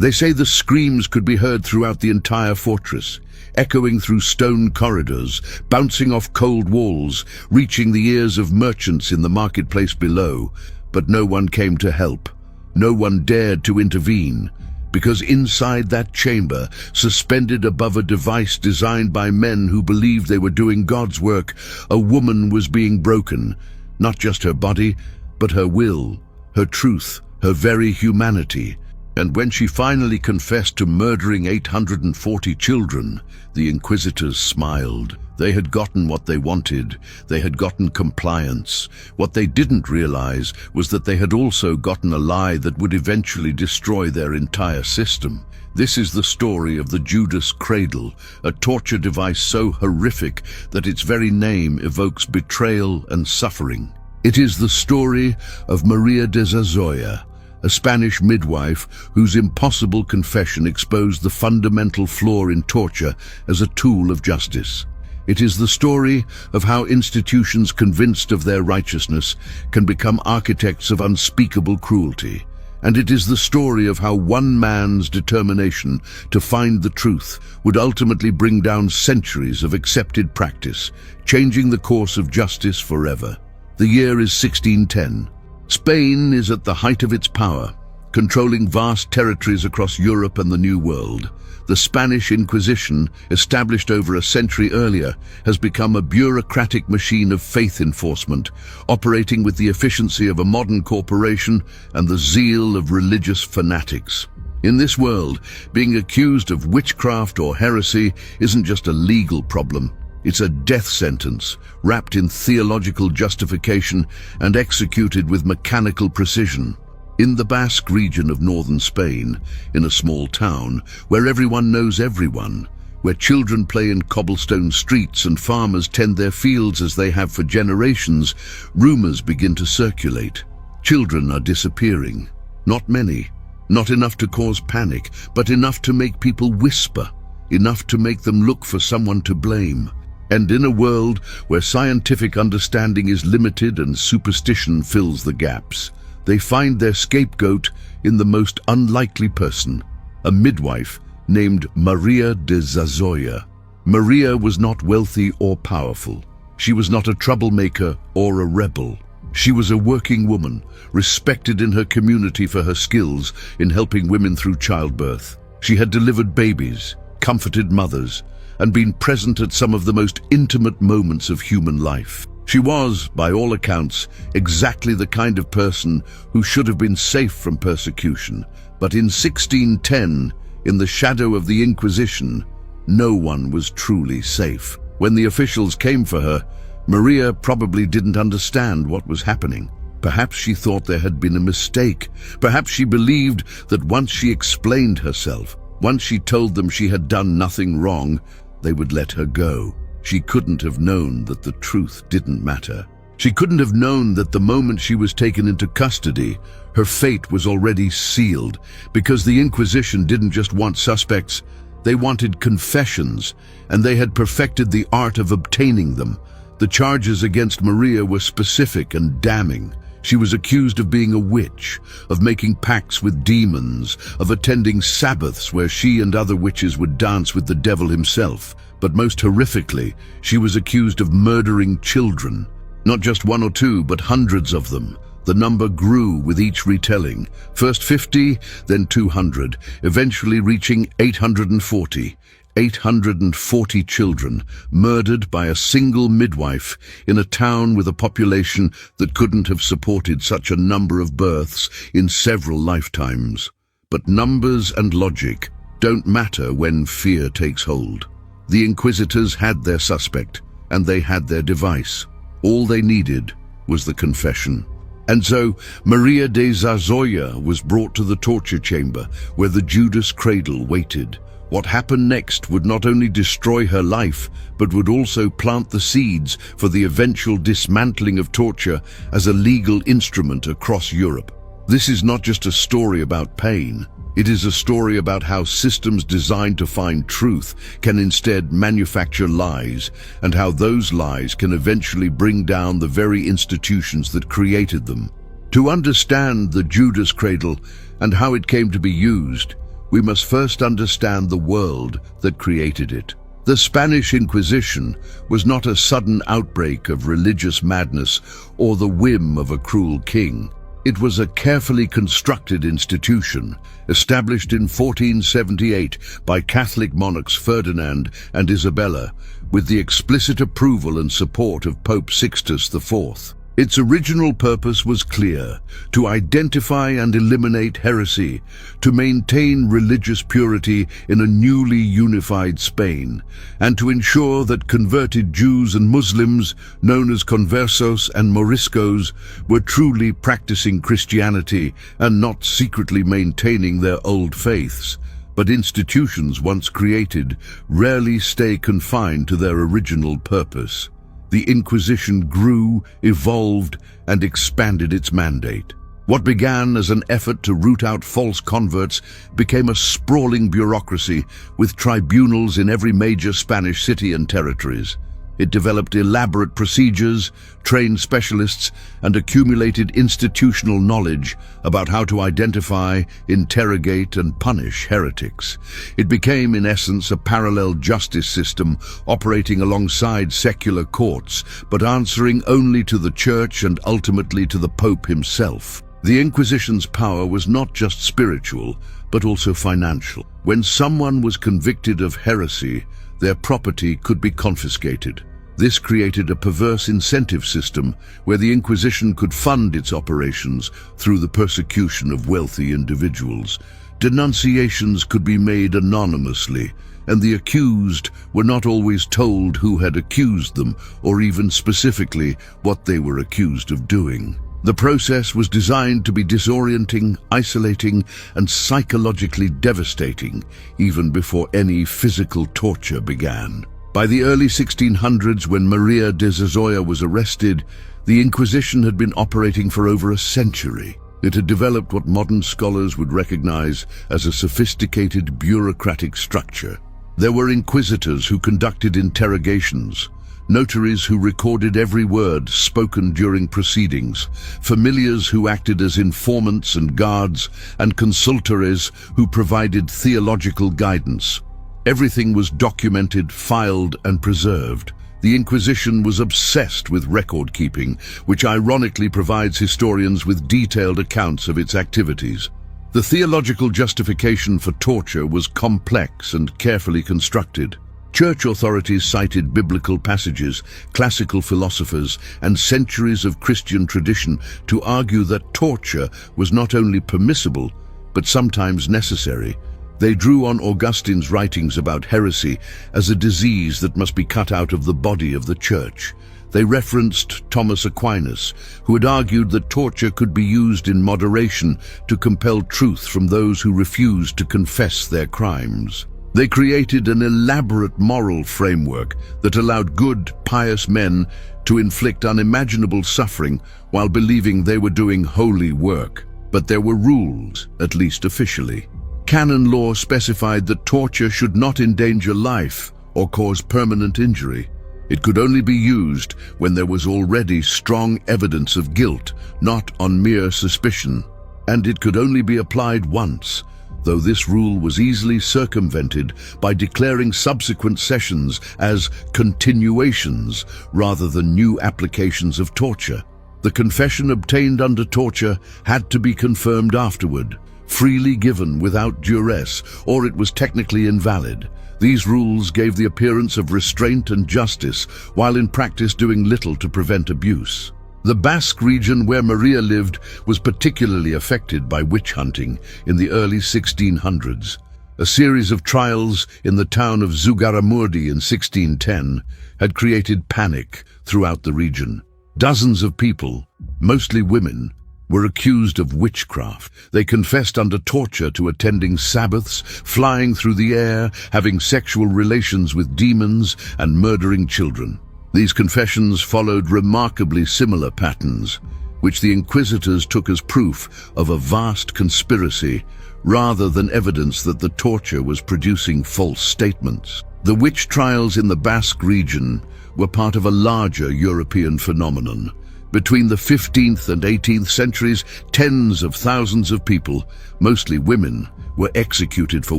They say the screams could be heard throughout the entire fortress, echoing through stone corridors, bouncing off cold walls, reaching the ears of merchants in the marketplace below. But no one came to help. No one dared to intervene, because inside that chamber, suspended above a device designed by men who believed they were doing God's work, a woman was being broken. Not just her body, but her will, her truth, her very humanity. And when she finally confessed to murdering 840 children, the inquisitors smiled. They had gotten what they wanted. They had gotten compliance. What they didn't realize was that they had also gotten a lie that would eventually destroy their entire system. This is the story of the Judas cradle, a torture device so horrific that its very name evokes betrayal and suffering. It is the story of Maria de Zazoya, a Spanish midwife whose impossible confession exposed the fundamental flaw in torture as a tool of justice. It is the story of how institutions convinced of their righteousness can become architects of unspeakable cruelty. And it is the story of how one man's determination to find the truth would ultimately bring down centuries of accepted practice, changing the course of justice forever. The year is 1610. Spain is at the height of its power, controlling vast territories across Europe and the New World. The Spanish Inquisition, established over a century earlier, has become a bureaucratic machine of faith enforcement, operating with the efficiency of a modern corporation and the zeal of religious fanatics. In this world, being accused of witchcraft or heresy isn't just a legal problem. It's a death sentence, wrapped in theological justification and executed with mechanical precision. In the Basque region of northern Spain, in a small town where everyone knows everyone, where children play in cobblestone streets and farmers tend their fields as they have for generations, rumors begin to circulate. Children are disappearing. Not many, not enough to cause panic, but enough to make people whisper, enough to make them look for someone to blame. And in a world where scientific understanding is limited and superstition fills the gaps, they find their scapegoat in the most unlikely person, a midwife named Maria de Zazoya. Maria was not wealthy or powerful. She was not a troublemaker or a rebel. She was a working woman, respected in her community for her skills in helping women through childbirth. She had delivered babies, comforted mothers, and been present at some of the most intimate moments of human life. She was, by all accounts, exactly the kind of person who should have been safe from persecution. But in 1610, in the shadow of the Inquisition, no one was truly safe. When the officials came for her, Maria probably didn't understand what was happening. Perhaps she thought there had been a mistake. Perhaps she believed that once she explained herself, once she told them she had done nothing wrong, they would let her go. She couldn't have known that the truth didn't matter. She couldn't have known that the moment she was taken into custody, her fate was already sealed, because the Inquisition didn't just want suspects, they wanted confessions, and they had perfected the art of obtaining them. The charges against Maria were specific and damning. She was accused of being a witch, of making pacts with demons, of attending Sabbaths where she and other witches would dance with the devil himself. But most horrifically, she was accused of murdering children. Not just one or two, but hundreds of them. The number grew with each retelling. First 50, then 200, eventually reaching 840. 840 children murdered by a single midwife in a town with a population that couldn't have supported such a number of births in several lifetimes. But numbers and logic don't matter when fear takes hold. The Inquisitors had their suspect, and they had their device. All they needed was the confession. And so, Maria de Zazoya was brought to the torture chamber, where the Judas cradle waited. What happened next would not only destroy her life, but would also plant the seeds for the eventual dismantling of torture as a legal instrument across Europe. This is not just a story about pain. It is a story about how systems designed to find truth can instead manufacture lies, and how those lies can eventually bring down the very institutions that created them. To understand the Judas cradle and how it came to be used, we must first understand the world that created it. The Spanish Inquisition was not a sudden outbreak of religious madness or the whim of a cruel king. It was a carefully constructed institution, established in 1478 by Catholic monarchs Ferdinand and Isabella, with the explicit approval and support of Pope Sixtus IV. Its original purpose was clear: to identify and eliminate heresy, to maintain religious purity in a newly unified Spain, and to ensure that converted Jews and Muslims, known as conversos and moriscos, were truly practicing Christianity and not secretly maintaining their old faiths. But institutions once created rarely stay confined to their original purpose. The Inquisition grew, evolved, and expanded its mandate. What began as an effort to root out false converts became a sprawling bureaucracy with tribunals in every major Spanish city and territories. It developed elaborate procedures, trained specialists, and accumulated institutional knowledge about how to identify, interrogate, and punish heretics. It became, in essence, a parallel justice system operating alongside secular courts, but answering only to the Church and ultimately to the Pope himself. The Inquisition's power was not just spiritual, but also financial. When someone was convicted of heresy, their property could be confiscated. This created a perverse incentive system where the Inquisition could fund its operations through the persecution of wealthy individuals. Denunciations could be made anonymously, and the accused were not always told who had accused them or even specifically what they were accused of doing. The process was designed to be disorienting, isolating, and psychologically devastating, even before any physical torture began. By the early 1600s, when Maria de Zazoya was arrested, the Inquisition had been operating for over a century. It had developed what modern scholars would recognize as a sophisticated bureaucratic structure. There were inquisitors who conducted interrogations, notaries who recorded every word spoken during proceedings, familiars who acted as informants and guards, and consultores who provided theological guidance. Everything was documented, filed, and preserved. The Inquisition was obsessed with record-keeping, which ironically provides historians with detailed accounts of its activities. The theological justification for torture was complex and carefully constructed. Church authorities cited biblical passages, classical philosophers, and centuries of Christian tradition to argue that torture was not only permissible, but sometimes necessary. They drew on Augustine's writings about heresy as a disease that must be cut out of the body of the Church. They referenced Thomas Aquinas, who had argued that torture could be used in moderation to compel truth from those who refused to confess their crimes. They created an elaborate moral framework that allowed good, pious men to inflict unimaginable suffering while believing they were doing holy work. But there were rules, at least officially. Canon law specified that torture should not endanger life or cause permanent injury. It could only be used when there was already strong evidence of guilt, not on mere suspicion. And it could only be applied once, though this rule was easily circumvented by declaring subsequent sessions as continuations rather than new applications of torture. The confession obtained under torture had to be confirmed afterward, freely given without duress, or it was technically invalid. These rules gave the appearance of restraint and justice, while in practice doing little to prevent abuse. The Basque region where Maria lived was particularly affected by witch hunting in the early 1600s. A series of trials in the town of Zugarramurdi in 1610 had created panic throughout the region. Dozens of people, mostly women, were accused of witchcraft. They confessed under torture to attending Sabbaths, flying through the air, having sexual relations with demons, and murdering children. These confessions followed remarkably similar patterns, which the inquisitors took as proof of a vast conspiracy, rather than evidence that the torture was producing false statements. The witch trials in the Basque region were part of a larger European phenomenon. Between the 15th and 18th centuries, tens of thousands of people, mostly women, were executed for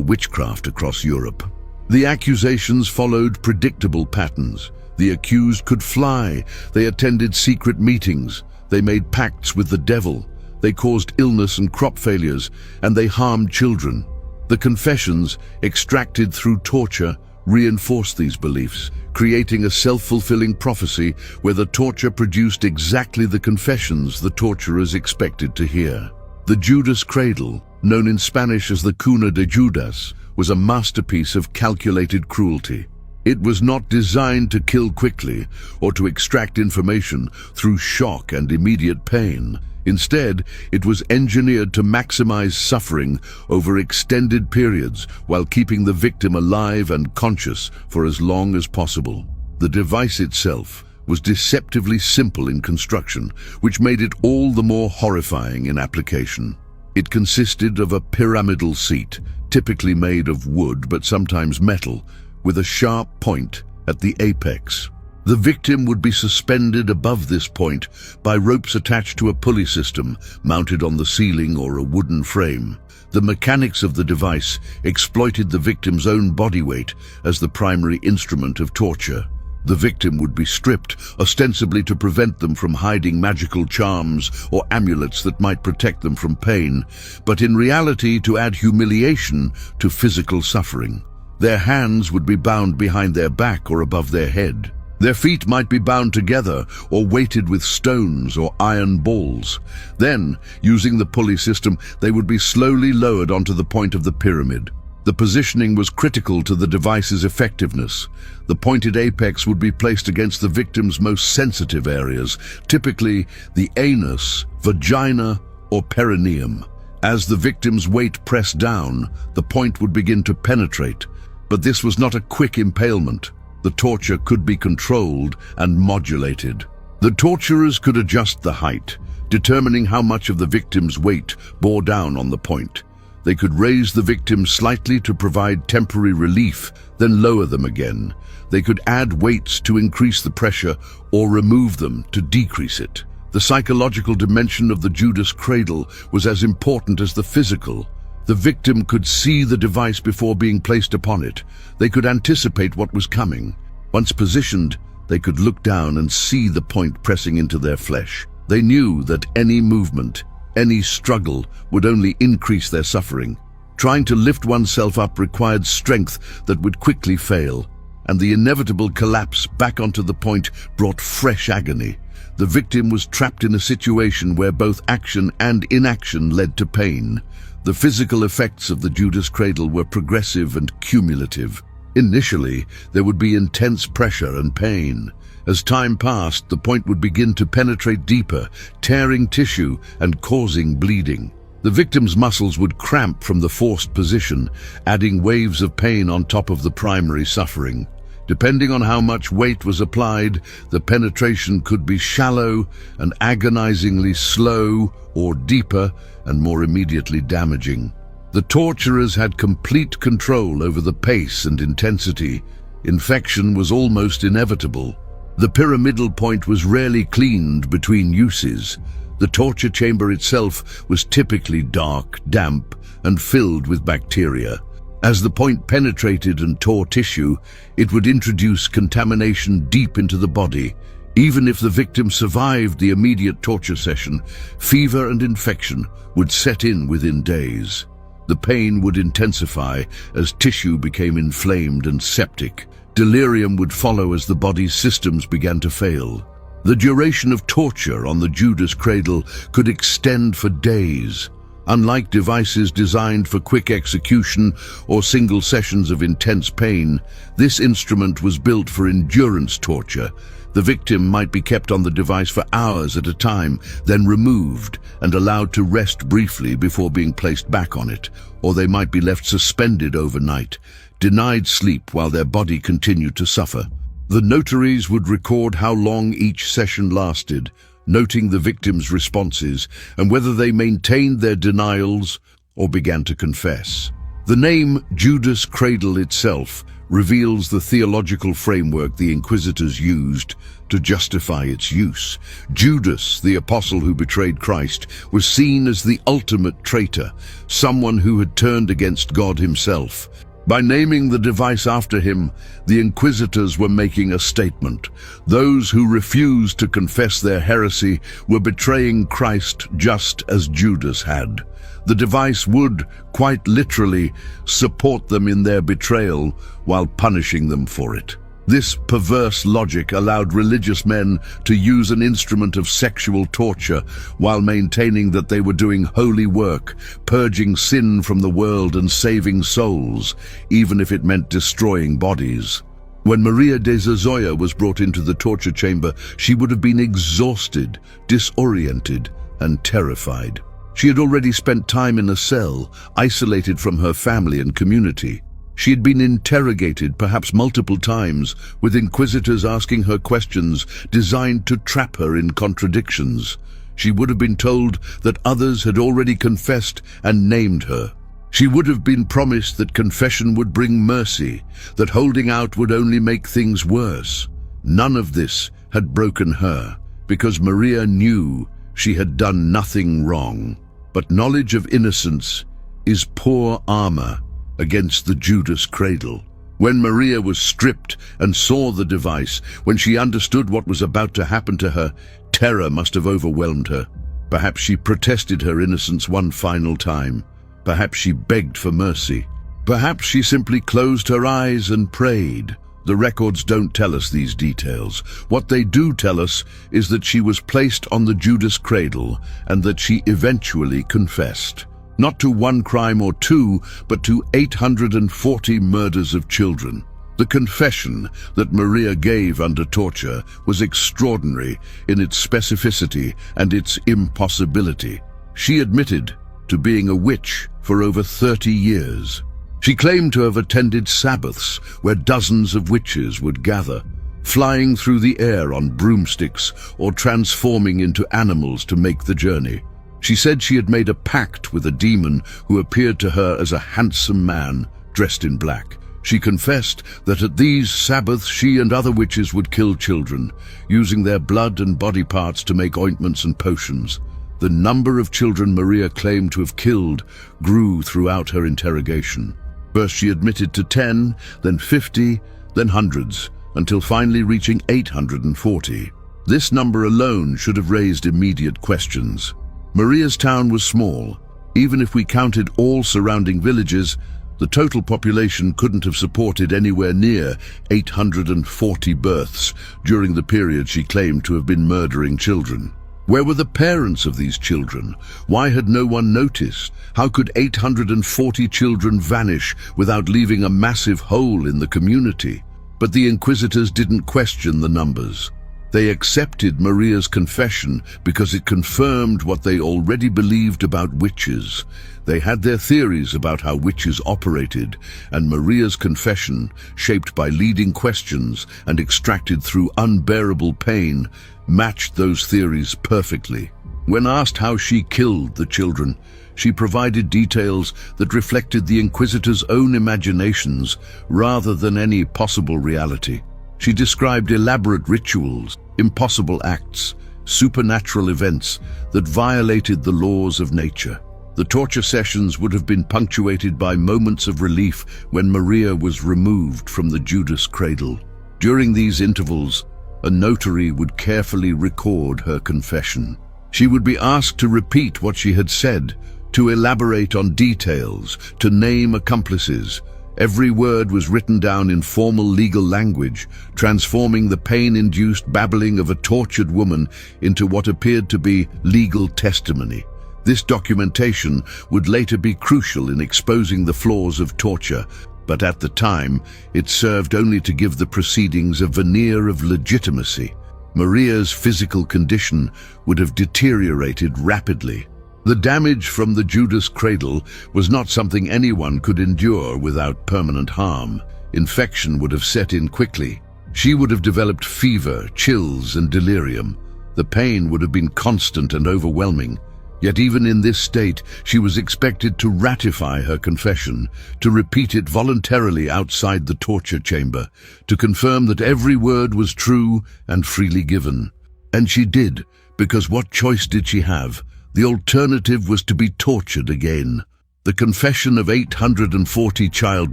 witchcraft across Europe. The accusations followed predictable patterns. The accused could fly, they attended secret meetings, they made pacts with the devil, they caused illness and crop failures, and they harmed children. The confessions, extracted through torture, reinforced these beliefs, creating a self-fulfilling prophecy where the torture produced exactly the confessions the torturers expected to hear. The Judas cradle, known in Spanish as the Cuna de Judas, was a masterpiece of calculated cruelty. It was not designed to kill quickly or to extract information through shock and immediate pain. Instead, it was engineered to maximize suffering over extended periods while keeping the victim alive and conscious for as long as possible. The device itself was deceptively simple in construction, which made it all the more horrifying in application. It consisted of a pyramidal seat, typically made of wood but sometimes metal, with a sharp point at the apex. The victim would be suspended above this point by ropes attached to a pulley system mounted on the ceiling or a wooden frame. The mechanics of the device exploited the victim's own body weight as the primary instrument of torture. The victim would be stripped, ostensibly to prevent them from hiding magical charms or amulets that might protect them from pain, but in reality to add humiliation to physical suffering. Their hands would be bound behind their back or above their head. Their feet might be bound together or weighted with stones or iron balls. Then, using the pulley system, they would be slowly lowered onto the point of the pyramid. The positioning was critical to the device's effectiveness. The pointed apex would be placed against the victim's most sensitive areas, typically the anus, vagina, or perineum. As the victim's weight pressed down, the point would begin to penetrate. But this was not a quick impalement. The torture could be controlled and modulated. The torturers could adjust the height, determining how much of the victim's weight bore down on the point. They could raise the victim slightly to provide temporary relief, then lower them again. They could add weights to increase the pressure or remove them to decrease it. The psychological dimension of the Judas cradle was as important as the physical. The victim could see the device before being placed upon it. They could anticipate what was coming. Once positioned, they could look down and see the point pressing into their flesh. They knew that any movement, any struggle would only increase their suffering. Trying to lift oneself up required strength that would quickly fail, and the inevitable collapse back onto the point brought fresh agony. The victim was trapped in a situation where both action and inaction led to pain. The physical effects of the Judas cradle were progressive and cumulative. Initially, there would be intense pressure and pain. As time passed, the point would begin to penetrate deeper, tearing tissue and causing bleeding. The victim's muscles would cramp from the forced position, adding waves of pain on top of the primary suffering. Depending on how much weight was applied, the penetration could be shallow and agonizingly slow, or deeper and more immediately damaging. The torturers had complete control over the pace and intensity. Infection was almost inevitable. The pyramidal point was rarely cleaned between uses. The torture chamber itself was typically dark, damp, and filled with bacteria. As the point penetrated and tore tissue, it would introduce contamination deep into the body. Even if the victim survived the immediate torture session, fever and infection would set in within days. The pain would intensify as tissue became inflamed and septic. Delirium would follow as the body's systems began to fail. The duration of torture on the Judas cradle could extend for days. Unlike devices designed for quick execution or single sessions of intense pain, this instrument was built for endurance torture. The victim might be kept on the device for hours at a time, then removed and allowed to rest briefly before being placed back on it, or they might be left suspended overnight, denied sleep while their body continued to suffer. The notaries would record how long each session lasted, noting the victim's responses and whether they maintained their denials or began to confess. The name Judas Cradle itself reveals the theological framework the Inquisitors used to justify its use. Judas, the apostle who betrayed Christ, was seen as the ultimate traitor, someone who had turned against God himself. By naming the device after him, the Inquisitors were making a statement. Those who refused to confess their heresy were betraying Christ just as Judas had. The device would, quite literally, support them in their betrayal while punishing them for it. This perverse logic allowed religious men to use an instrument of sexual torture while maintaining that they were doing holy work, purging sin from the world and saving souls, even if it meant destroying bodies. When Maria de Zazoya was brought into the torture chamber, she would have been exhausted, disoriented, and terrified. She had already spent time in a cell, isolated from her family and community. She had been interrogated perhaps multiple times, with inquisitors asking her questions designed to trap her in contradictions. She would have been told that others had already confessed and named her. She would have been promised that confession would bring mercy, that holding out would only make things worse. None of this had broken her, because Maria knew she had done nothing wrong. But knowledge of innocence is poor armor against the Judas cradle. When Maria was stripped and saw the device, when she understood what was about to happen to her, terror must have overwhelmed her. Perhaps she protested her innocence one final time. Perhaps she begged for mercy. Perhaps she simply closed her eyes and prayed. The records don't tell us these details. What they do tell us is that she was placed on the Judas cradle and that she eventually confessed. Not to one crime or two, but to 840 murders of children. The confession that Maria gave under torture was extraordinary in its specificity and its impossibility. She admitted to being a witch for over 30 years. She claimed to have attended Sabbaths where dozens of witches would gather, flying through the air on broomsticks or transforming into animals to make the journey. She said she had made a pact with a demon who appeared to her as a handsome man dressed in black. She confessed that at these Sabbaths she and other witches would kill children, using their blood and body parts to make ointments and potions. The number of children Maria claimed to have killed grew throughout her interrogation. First she admitted to 10, then 50, then hundreds, until finally reaching 840. This number alone should have raised immediate questions. Maria's town was small. Even if we counted all surrounding villages, the total population couldn't have supported anywhere near 840 births during the period she claimed to have been murdering children. Where were the parents of these children? Why had no one noticed? How could 840 children vanish without leaving a massive hole in the community? But the Inquisitors didn't question the numbers. They accepted Maria's confession because it confirmed what they already believed about witches. They had their theories about how witches operated, and Maria's confession, shaped by leading questions and extracted through unbearable pain, matched those theories perfectly. When asked how she killed the children, she provided details that reflected the Inquisitors' own imaginations rather than any possible reality. She described elaborate rituals, impossible acts, supernatural events that violated the laws of nature. The torture sessions would have been punctuated by moments of relief when Maria was removed from the Judas cradle. During these intervals, a notary would carefully record her confession. She would be asked to repeat what she had said, to elaborate on details, to name accomplices. Every word was written down in formal legal language, transforming the pain-induced babbling of a tortured woman into what appeared to be legal testimony. This documentation would later be crucial in exposing the flaws of torture, but at the time, it served only to give the proceedings a veneer of legitimacy. Maria's physical condition would have deteriorated rapidly. The damage from the Judas cradle was not something anyone could endure without permanent harm. Infection would have set in quickly. She would have developed fever, chills, and delirium. The pain would have been constant and overwhelming. Yet even in this state, she was expected to ratify her confession, to repeat it voluntarily outside the torture chamber, to confirm that every word was true and freely given. And she did, because what choice did she have? The alternative was to be tortured again. The confession of 840 child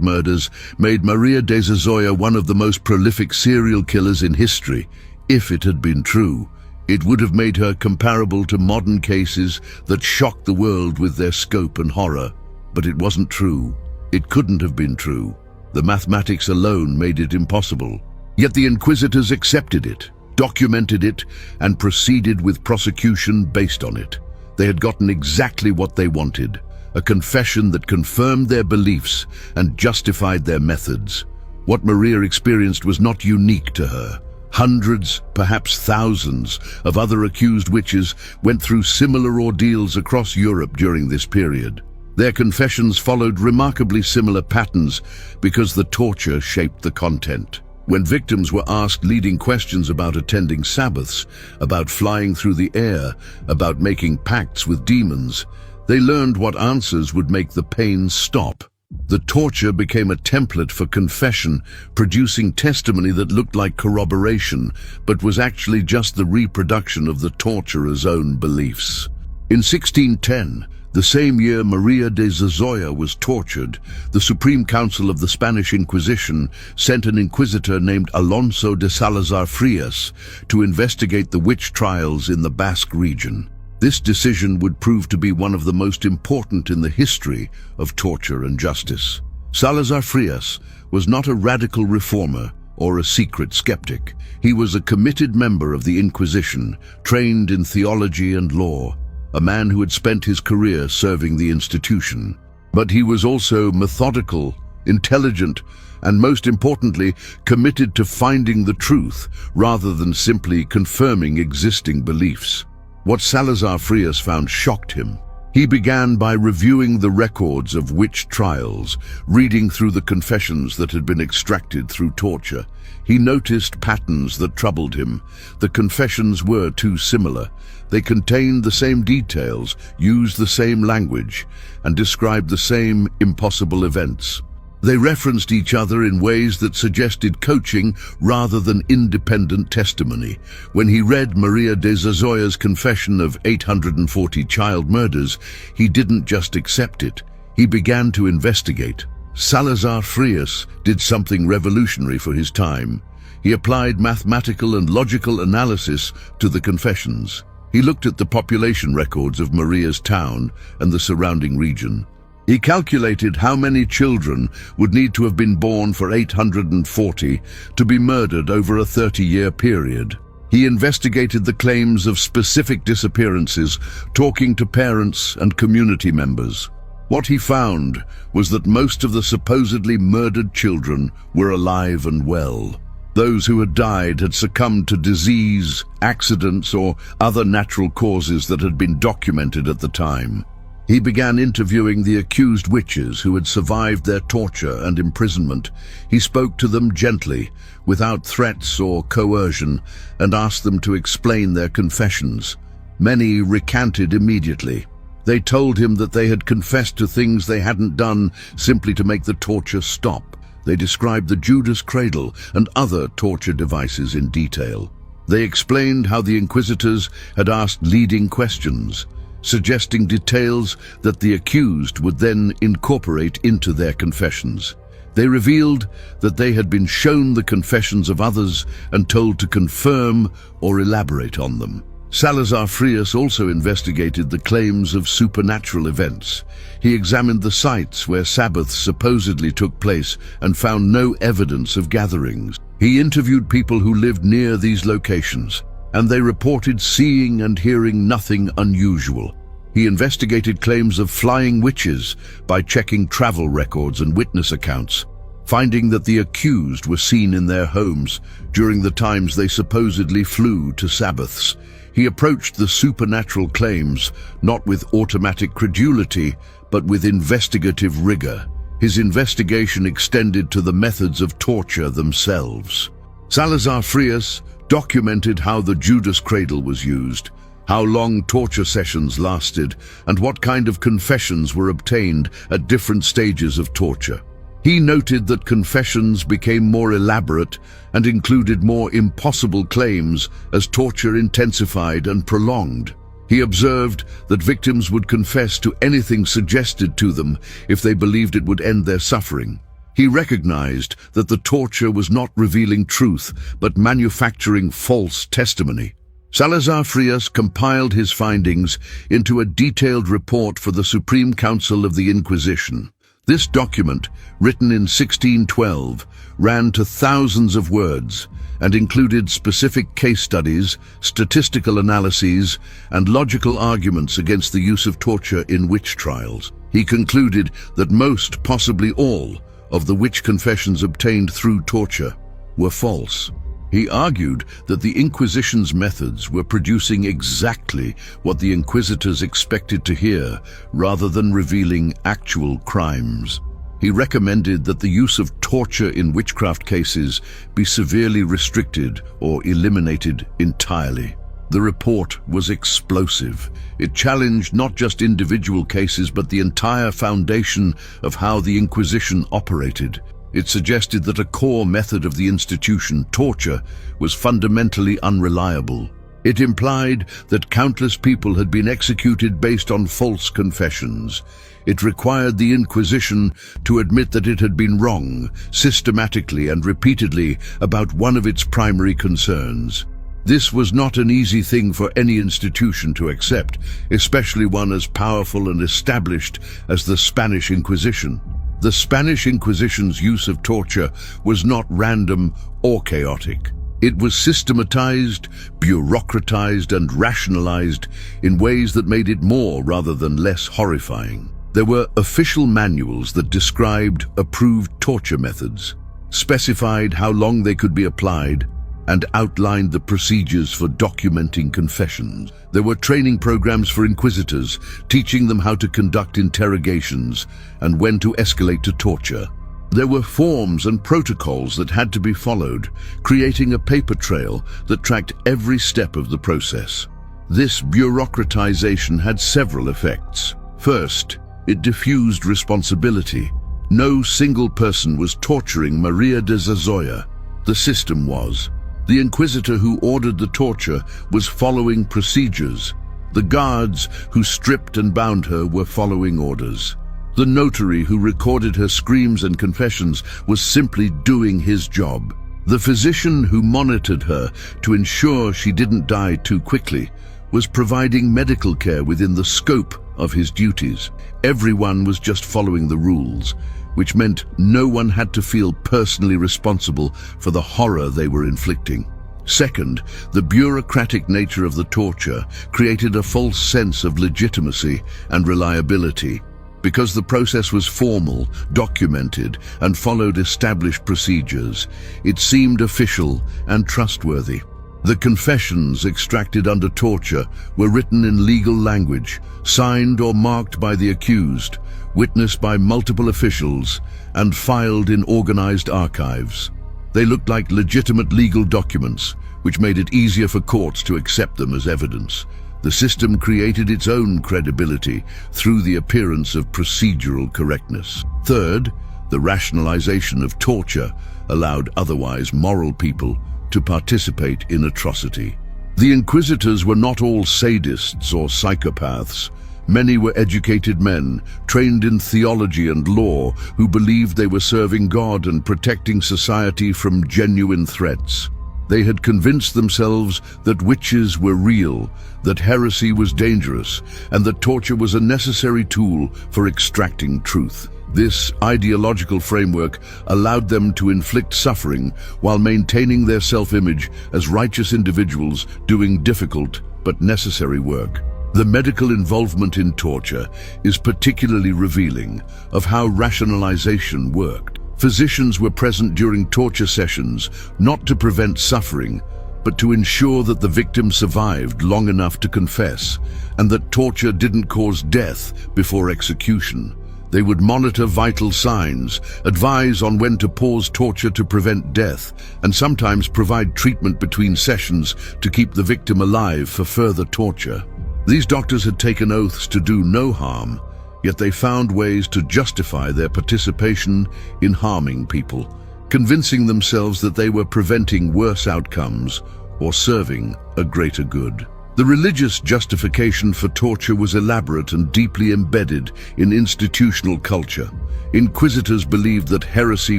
murders made Maria de Zazoya one of the most prolific serial killers in history. If it had been true, it would have made her comparable to modern cases that shocked the world with their scope and horror. But it wasn't true. It couldn't have been true. The mathematics alone made it impossible. Yet the inquisitors accepted it, documented it, and proceeded with prosecution based on it. They had gotten exactly what they wanted, a confession that confirmed their beliefs and justified their methods. What Maria experienced was not unique to her. Hundreds, perhaps thousands, of other accused witches went through similar ordeals across Europe during this period. Their confessions followed remarkably similar patterns because the torture shaped the content. When victims were asked leading questions about attending Sabbaths, about flying through the air, about making pacts with demons, they learned what answers would make the pain stop. The torture became a template for confession, producing testimony that looked like corroboration, but was actually just the reproduction of the torturer's own beliefs. In 1610, the same year Maria de Zazoya was tortured, the Supreme Council of the Spanish Inquisition sent an inquisitor named Alonso de Salazar Frias to investigate the witch trials in the Basque region. This decision would prove to be one of the most important in the history of torture and justice. Salazar Frias was not a radical reformer or a secret skeptic. He was a committed member of the Inquisition, trained in theology and law, a man who had spent his career serving the institution. But he was also methodical, intelligent, and most importantly, committed to finding the truth rather than simply confirming existing beliefs. What Salazar Frias found shocked him. He began by reviewing the records of witch trials, reading through the confessions that had been extracted through torture. He noticed patterns that troubled him. The confessions were too similar. They contained the same details, used the same language, and described the same impossible events. They referenced each other in ways that suggested coaching rather than independent testimony. When he read Maria de Zazoya's confession of 840 child murders, he didn't just accept it. He began to investigate. Salazar Frias did something revolutionary for his time. He applied mathematical and logical analysis to the confessions. He looked at the population records of Maria's town and the surrounding region. He calculated how many children would need to have been born for 840 to be murdered over a 30-year period. He investigated the claims of specific disappearances, talking to parents and community members. What he found was that most of the supposedly murdered children were alive and well. Those who had died had succumbed to disease, accidents, or other natural causes that had been documented at the time. He began interviewing the accused witches who had survived their torture and imprisonment. He spoke to them gently, without threats or coercion, and asked them to explain their confessions. Many recanted immediately. They told him that they had confessed to things they hadn't done simply to make the torture stop. They described the Judas cradle and other torture devices in detail. They explained how the inquisitors had asked leading questions, suggesting details that the accused would then incorporate into their confessions. They revealed that they had been shown the confessions of others and told to confirm or elaborate on them. Salazar Frias also investigated the claims of supernatural events. He examined the sites where Sabbaths supposedly took place and found no evidence of gatherings. He interviewed people who lived near these locations, and they reported seeing and hearing nothing unusual. He investigated claims of flying witches by checking travel records and witness accounts, finding that the accused were seen in their homes during the times they supposedly flew to Sabbaths. He approached the supernatural claims not with automatic credulity, but with investigative rigor. His investigation extended to the methods of torture themselves. Salazar Frias documented how the Judas cradle was used, how long torture sessions lasted, and what kind of confessions were obtained at different stages of torture. He noted that confessions became more elaborate and included more impossible claims as torture intensified and prolonged. He observed that victims would confess to anything suggested to them if they believed it would end their suffering. He recognized that the torture was not revealing truth, but manufacturing false testimony. Salazar Frias compiled his findings into a detailed report for the Supreme Council of the Inquisition. This document, written in 1612, ran to thousands of words and included specific case studies, statistical analyses, and logical arguments against the use of torture in witch trials. He concluded that most, possibly all, of the witch confessions obtained through torture were false. He argued that the Inquisition's methods were producing exactly what the inquisitors expected to hear, rather than revealing actual crimes. He recommended that the use of torture in witchcraft cases be severely restricted or eliminated entirely. The report was explosive. It challenged not just individual cases but the entire foundation of how the Inquisition operated. It suggested that a core method of the institution, torture, was fundamentally unreliable. It implied that countless people had been executed based on false confessions. It required the Inquisition to admit that it had been wrong, systematically and repeatedly, about one of its primary concerns. This was not an easy thing for any institution to accept, especially one as powerful and established as the Spanish Inquisition. The Spanish Inquisition's use of torture was not random or chaotic. It was systematized, bureaucratized, and rationalized in ways that made it more rather than less horrifying. There were official manuals that described approved torture methods, specified how long they could be applied, and outlined the procedures for documenting confessions. There were training programs for inquisitors, teaching them how to conduct interrogations and when to escalate to torture. There were forms and protocols that had to be followed, creating a paper trail that tracked every step of the process. This bureaucratization had several effects. First, it diffused responsibility. No single person was torturing Maria de Zazoya. The system was. The inquisitor who ordered the torture was following procedures. The guards who stripped and bound her were following orders. The notary who recorded her screams and confessions was simply doing his job. The physician who monitored her to ensure she didn't die too quickly was providing medical care within the scope of his duties. Everyone was just following the rules, which meant no one had to feel personally responsible for the horror they were inflicting. Second, the bureaucratic nature of the torture created a false sense of legitimacy and reliability. Because the process was formal, documented, and followed established procedures, it seemed official and trustworthy. The confessions extracted under torture were written in legal language, signed or marked by the accused, witnessed by multiple officials, and filed in organized archives. They looked like legitimate legal documents, which made it easier for courts to accept them as evidence. The system created its own credibility through the appearance of procedural correctness. Third, the rationalization of torture allowed otherwise moral people to participate in atrocity. The inquisitors were not all sadists or psychopaths. Many were educated men, trained in theology and law, who believed they were serving God and protecting society from genuine threats. They had convinced themselves that witches were real, that heresy was dangerous, and that torture was a necessary tool for extracting truth. This ideological framework allowed them to inflict suffering while maintaining their self-image as righteous individuals doing difficult but necessary work. The medical involvement in torture is particularly revealing of how rationalization worked. Physicians were present during torture sessions, not to prevent suffering, but to ensure that the victim survived long enough to confess, and that torture didn't cause death before execution. They would monitor vital signs, advise on when to pause torture to prevent death, and sometimes provide treatment between sessions to keep the victim alive for further torture. These doctors had taken oaths to do no harm, yet they found ways to justify their participation in harming people, convincing themselves that they were preventing worse outcomes or serving a greater good. The religious justification for torture was elaborate and deeply embedded in institutional culture. Inquisitors believed that heresy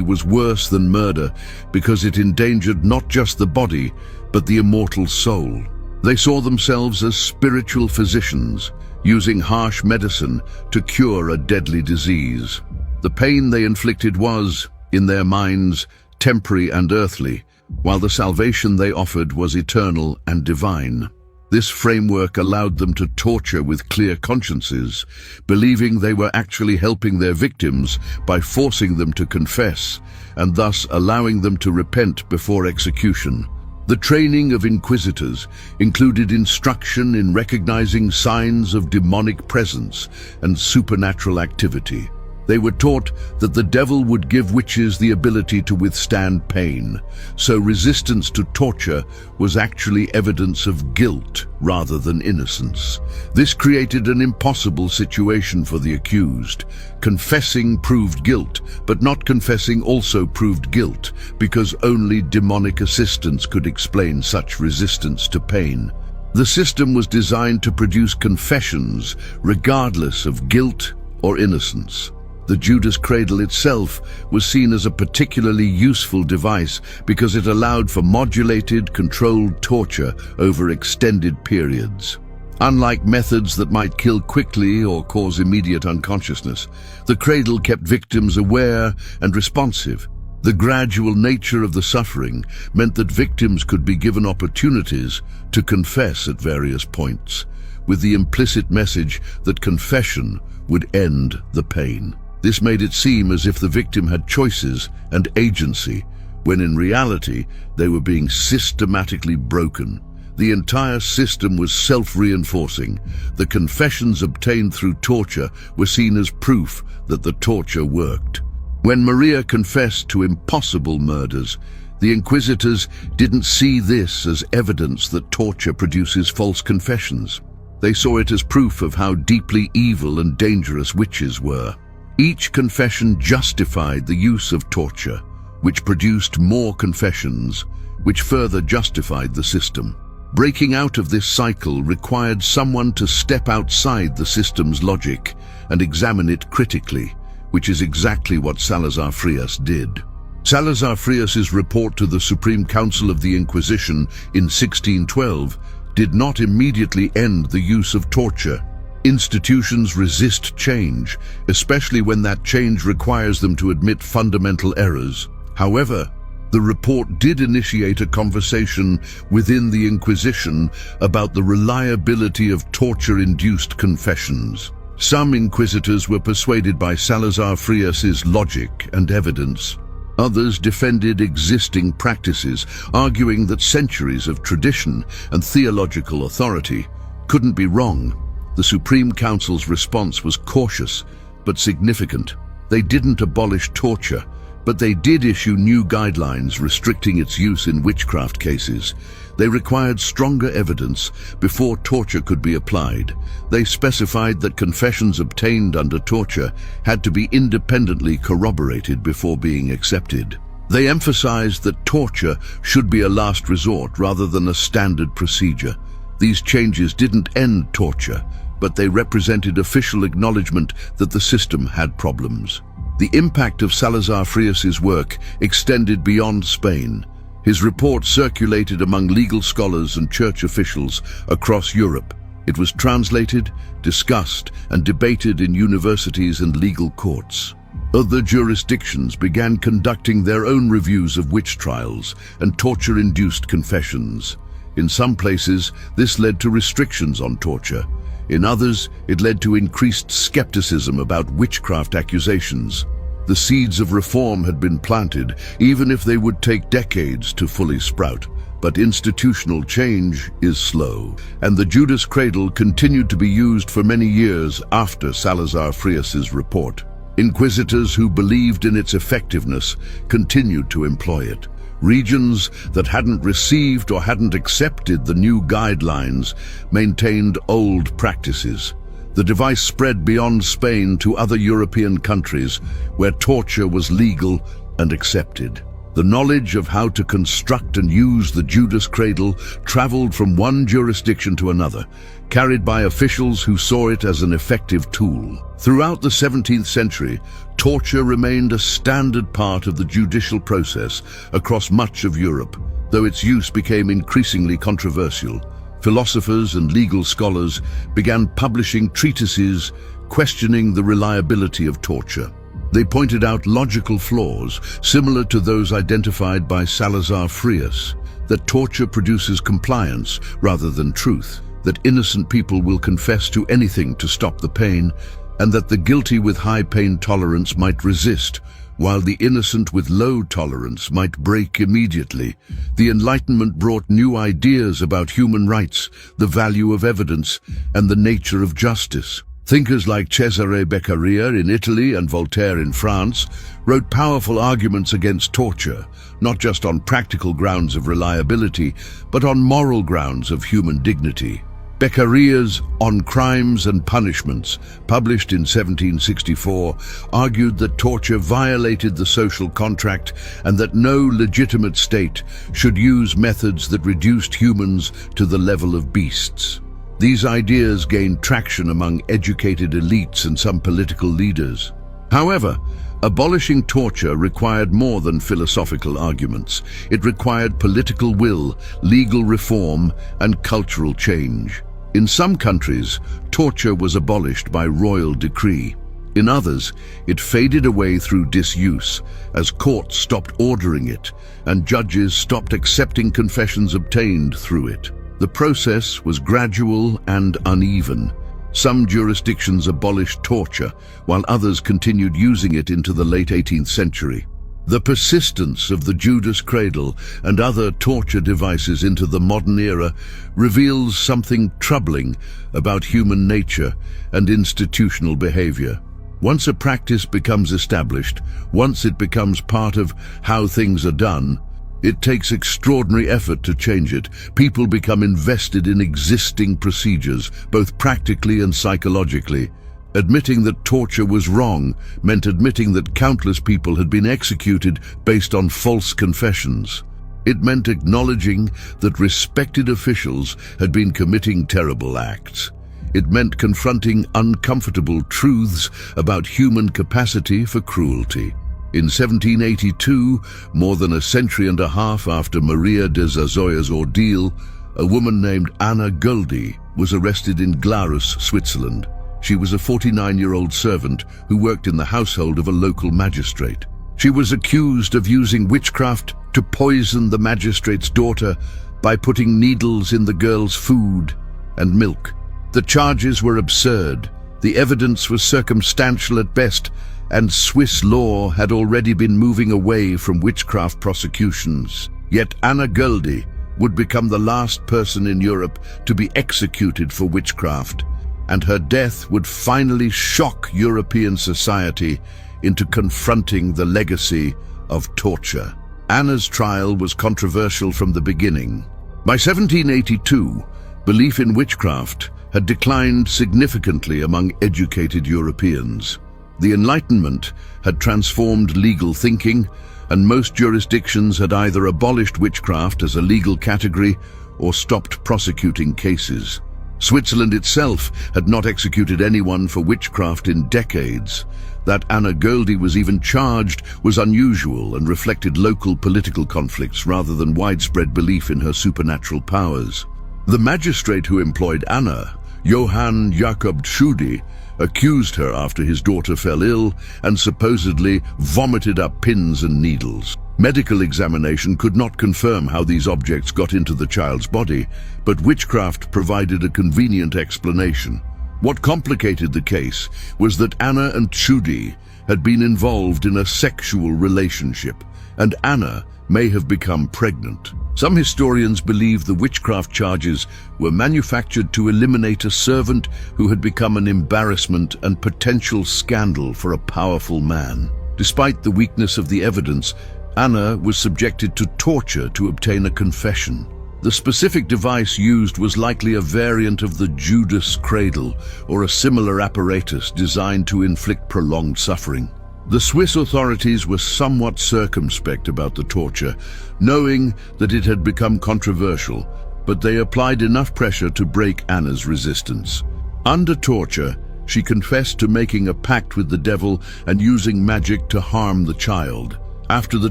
was worse than murder because it endangered not just the body, but the immortal soul. They saw themselves as spiritual physicians, using harsh medicine to cure a deadly disease. The pain they inflicted was, in their minds, temporary and earthly, while the salvation they offered was eternal and divine. This framework allowed them to torture with clear consciences, believing they were actually helping their victims by forcing them to confess, and thus allowing them to repent before execution. The training of inquisitors included instruction in recognizing signs of demonic presence and supernatural activity. They were taught that the devil would give witches the ability to withstand pain, so resistance to torture was actually evidence of guilt rather than innocence. This created an impossible situation for the accused. Confessing proved guilt, but not confessing also proved guilt, because only demonic assistance could explain such resistance to pain. The system was designed to produce confessions regardless of guilt or innocence. The Judas cradle itself was seen as a particularly useful device because it allowed for modulated, controlled torture over extended periods. Unlike methods that might kill quickly or cause immediate unconsciousness, the cradle kept victims aware and responsive. The gradual nature of the suffering meant that victims could be given opportunities to confess at various points, with the implicit message that confession would end the pain. This made it seem as if the victim had choices and agency, when in reality they were being systematically broken. The entire system was self-reinforcing. The confessions obtained through torture were seen as proof that the torture worked. When Maria confessed to impossible murders, the inquisitors didn't see this as evidence that torture produces false confessions. They saw it as proof of how deeply evil and dangerous witches were. Each confession justified the use of torture, which produced more confessions, which further justified the system. Breaking out of this cycle required someone to step outside the system's logic and examine it critically, which is exactly what Salazar Frias did. Salazar Frias's report to the Supreme Council of the Inquisition in 1612 did not immediately end the use of torture. Institutions resist change, especially when that change requires them to admit fundamental errors. However, the report did initiate a conversation within the Inquisition about the reliability of torture-induced confessions. Some inquisitors were persuaded by Salazar Frias's logic and evidence. Others defended existing practices, arguing that centuries of tradition and theological authority couldn't be wrong. The Supreme Council's response was cautious but significant. They didn't abolish torture, but they did issue new guidelines restricting its use in witchcraft cases. They required stronger evidence before torture could be applied. They specified that confessions obtained under torture had to be independently corroborated before being accepted. They emphasized that torture should be a last resort rather than a standard procedure. These changes didn't end torture, but they represented official acknowledgement that the system had problems. The impact of Salazar Frias's work extended beyond Spain. His report circulated among legal scholars and church officials across Europe. It was translated, discussed, and debated in universities and legal courts. Other jurisdictions began conducting their own reviews of witch trials and torture-induced confessions. In some places, this led to restrictions on torture. In others, it led to increased skepticism about witchcraft accusations. The seeds of reform had been planted, even if they would take decades to fully sprout. But institutional change is slow, and the Judas cradle continued to be used for many years after Salazar Frias's report. Inquisitors who believed in its effectiveness continued to employ it. Regions that hadn't received or hadn't accepted the new guidelines maintained old practices. The device spread beyond Spain to other European countries where torture was legal and accepted. The knowledge of how to construct and use the Judas cradle traveled from one jurisdiction to another, carried by officials who saw it as an effective tool. Throughout the 17th century, torture remained a standard part of the judicial process across much of Europe, though its use became increasingly controversial. Philosophers and legal scholars began publishing treatises questioning the reliability of torture. They pointed out logical flaws, similar to those identified by Salazar Frias, that torture produces compliance rather than truth, that innocent people will confess to anything to stop the pain, and that the guilty with high pain tolerance might resist, while the innocent with low tolerance might break immediately. The Enlightenment brought new ideas about human rights, the value of evidence, and the nature of justice. Thinkers like Cesare Beccaria in Italy and Voltaire in France wrote powerful arguments against torture, not just on practical grounds of reliability, but on moral grounds of human dignity. Beccaria's On Crimes and Punishments, published in 1764, argued that torture violated the social contract and that no legitimate state should use methods that reduced humans to the level of beasts. These ideas gained traction among educated elites and some political leaders. However, abolishing torture required more than philosophical arguments. It required political will, legal reform, and cultural change. In some countries, torture was abolished by royal decree. In others, it faded away through disuse, as courts stopped ordering it, and judges stopped accepting confessions obtained through it. The process was gradual and uneven. Some jurisdictions abolished torture, while others continued using it into the late 18th century. The persistence of the Judas cradle and other torture devices into the modern era reveals something troubling about human nature and institutional behavior. Once a practice becomes established, once it becomes part of how things are done, it takes extraordinary effort to change it. People become invested in existing procedures, both practically and psychologically. Admitting that torture was wrong meant admitting that countless people had been executed based on false confessions. It meant acknowledging that respected officials had been committing terrible acts. It meant confronting uncomfortable truths about human capacity for cruelty. In 1782, more than a century and a half after Maria de Zazoya's ordeal, a woman named Anna Göldi was arrested in Glarus, Switzerland. She was a 49-year-old servant who worked in the household of a local magistrate. She was accused of using witchcraft to poison the magistrate's daughter by putting needles in the girl's food and milk. The charges were absurd. The evidence was circumstantial at best, and Swiss law had already been moving away from witchcraft prosecutions. Yet Anna Göldi would become the last person in Europe to be executed for witchcraft, and her death would finally shock European society into confronting the legacy of torture. Anna's trial was controversial from the beginning. By 1782, belief in witchcraft had declined significantly among educated Europeans. The Enlightenment had transformed legal thinking, and most jurisdictions had either abolished witchcraft as a legal category or stopped prosecuting cases. Switzerland itself had not executed anyone for witchcraft in decades. That Anna Göldi was even charged was unusual and reflected local political conflicts rather than widespread belief in her supernatural powers. The magistrate who employed Anna, Johann Jakob Tschudi, accused her after his daughter fell ill and supposedly vomited up pins and needles. Medical examination could not confirm how these objects got into the child's body, but witchcraft provided a convenient explanation. What complicated the case was that Anna and Tschudi had been involved in a sexual relationship, and Anna may have become pregnant. Some historians believe the witchcraft charges were manufactured to eliminate a servant who had become an embarrassment and potential scandal for a powerful man. Despite the weakness of the evidence, Anna was subjected to torture to obtain a confession. The specific device used was likely a variant of the Judas cradle or a similar apparatus designed to inflict prolonged suffering. The Swiss authorities were somewhat circumspect about the torture, knowing that it had become controversial, but they applied enough pressure to break Anna's resistance. Under torture, she confessed to making a pact with the devil and using magic to harm the child. After the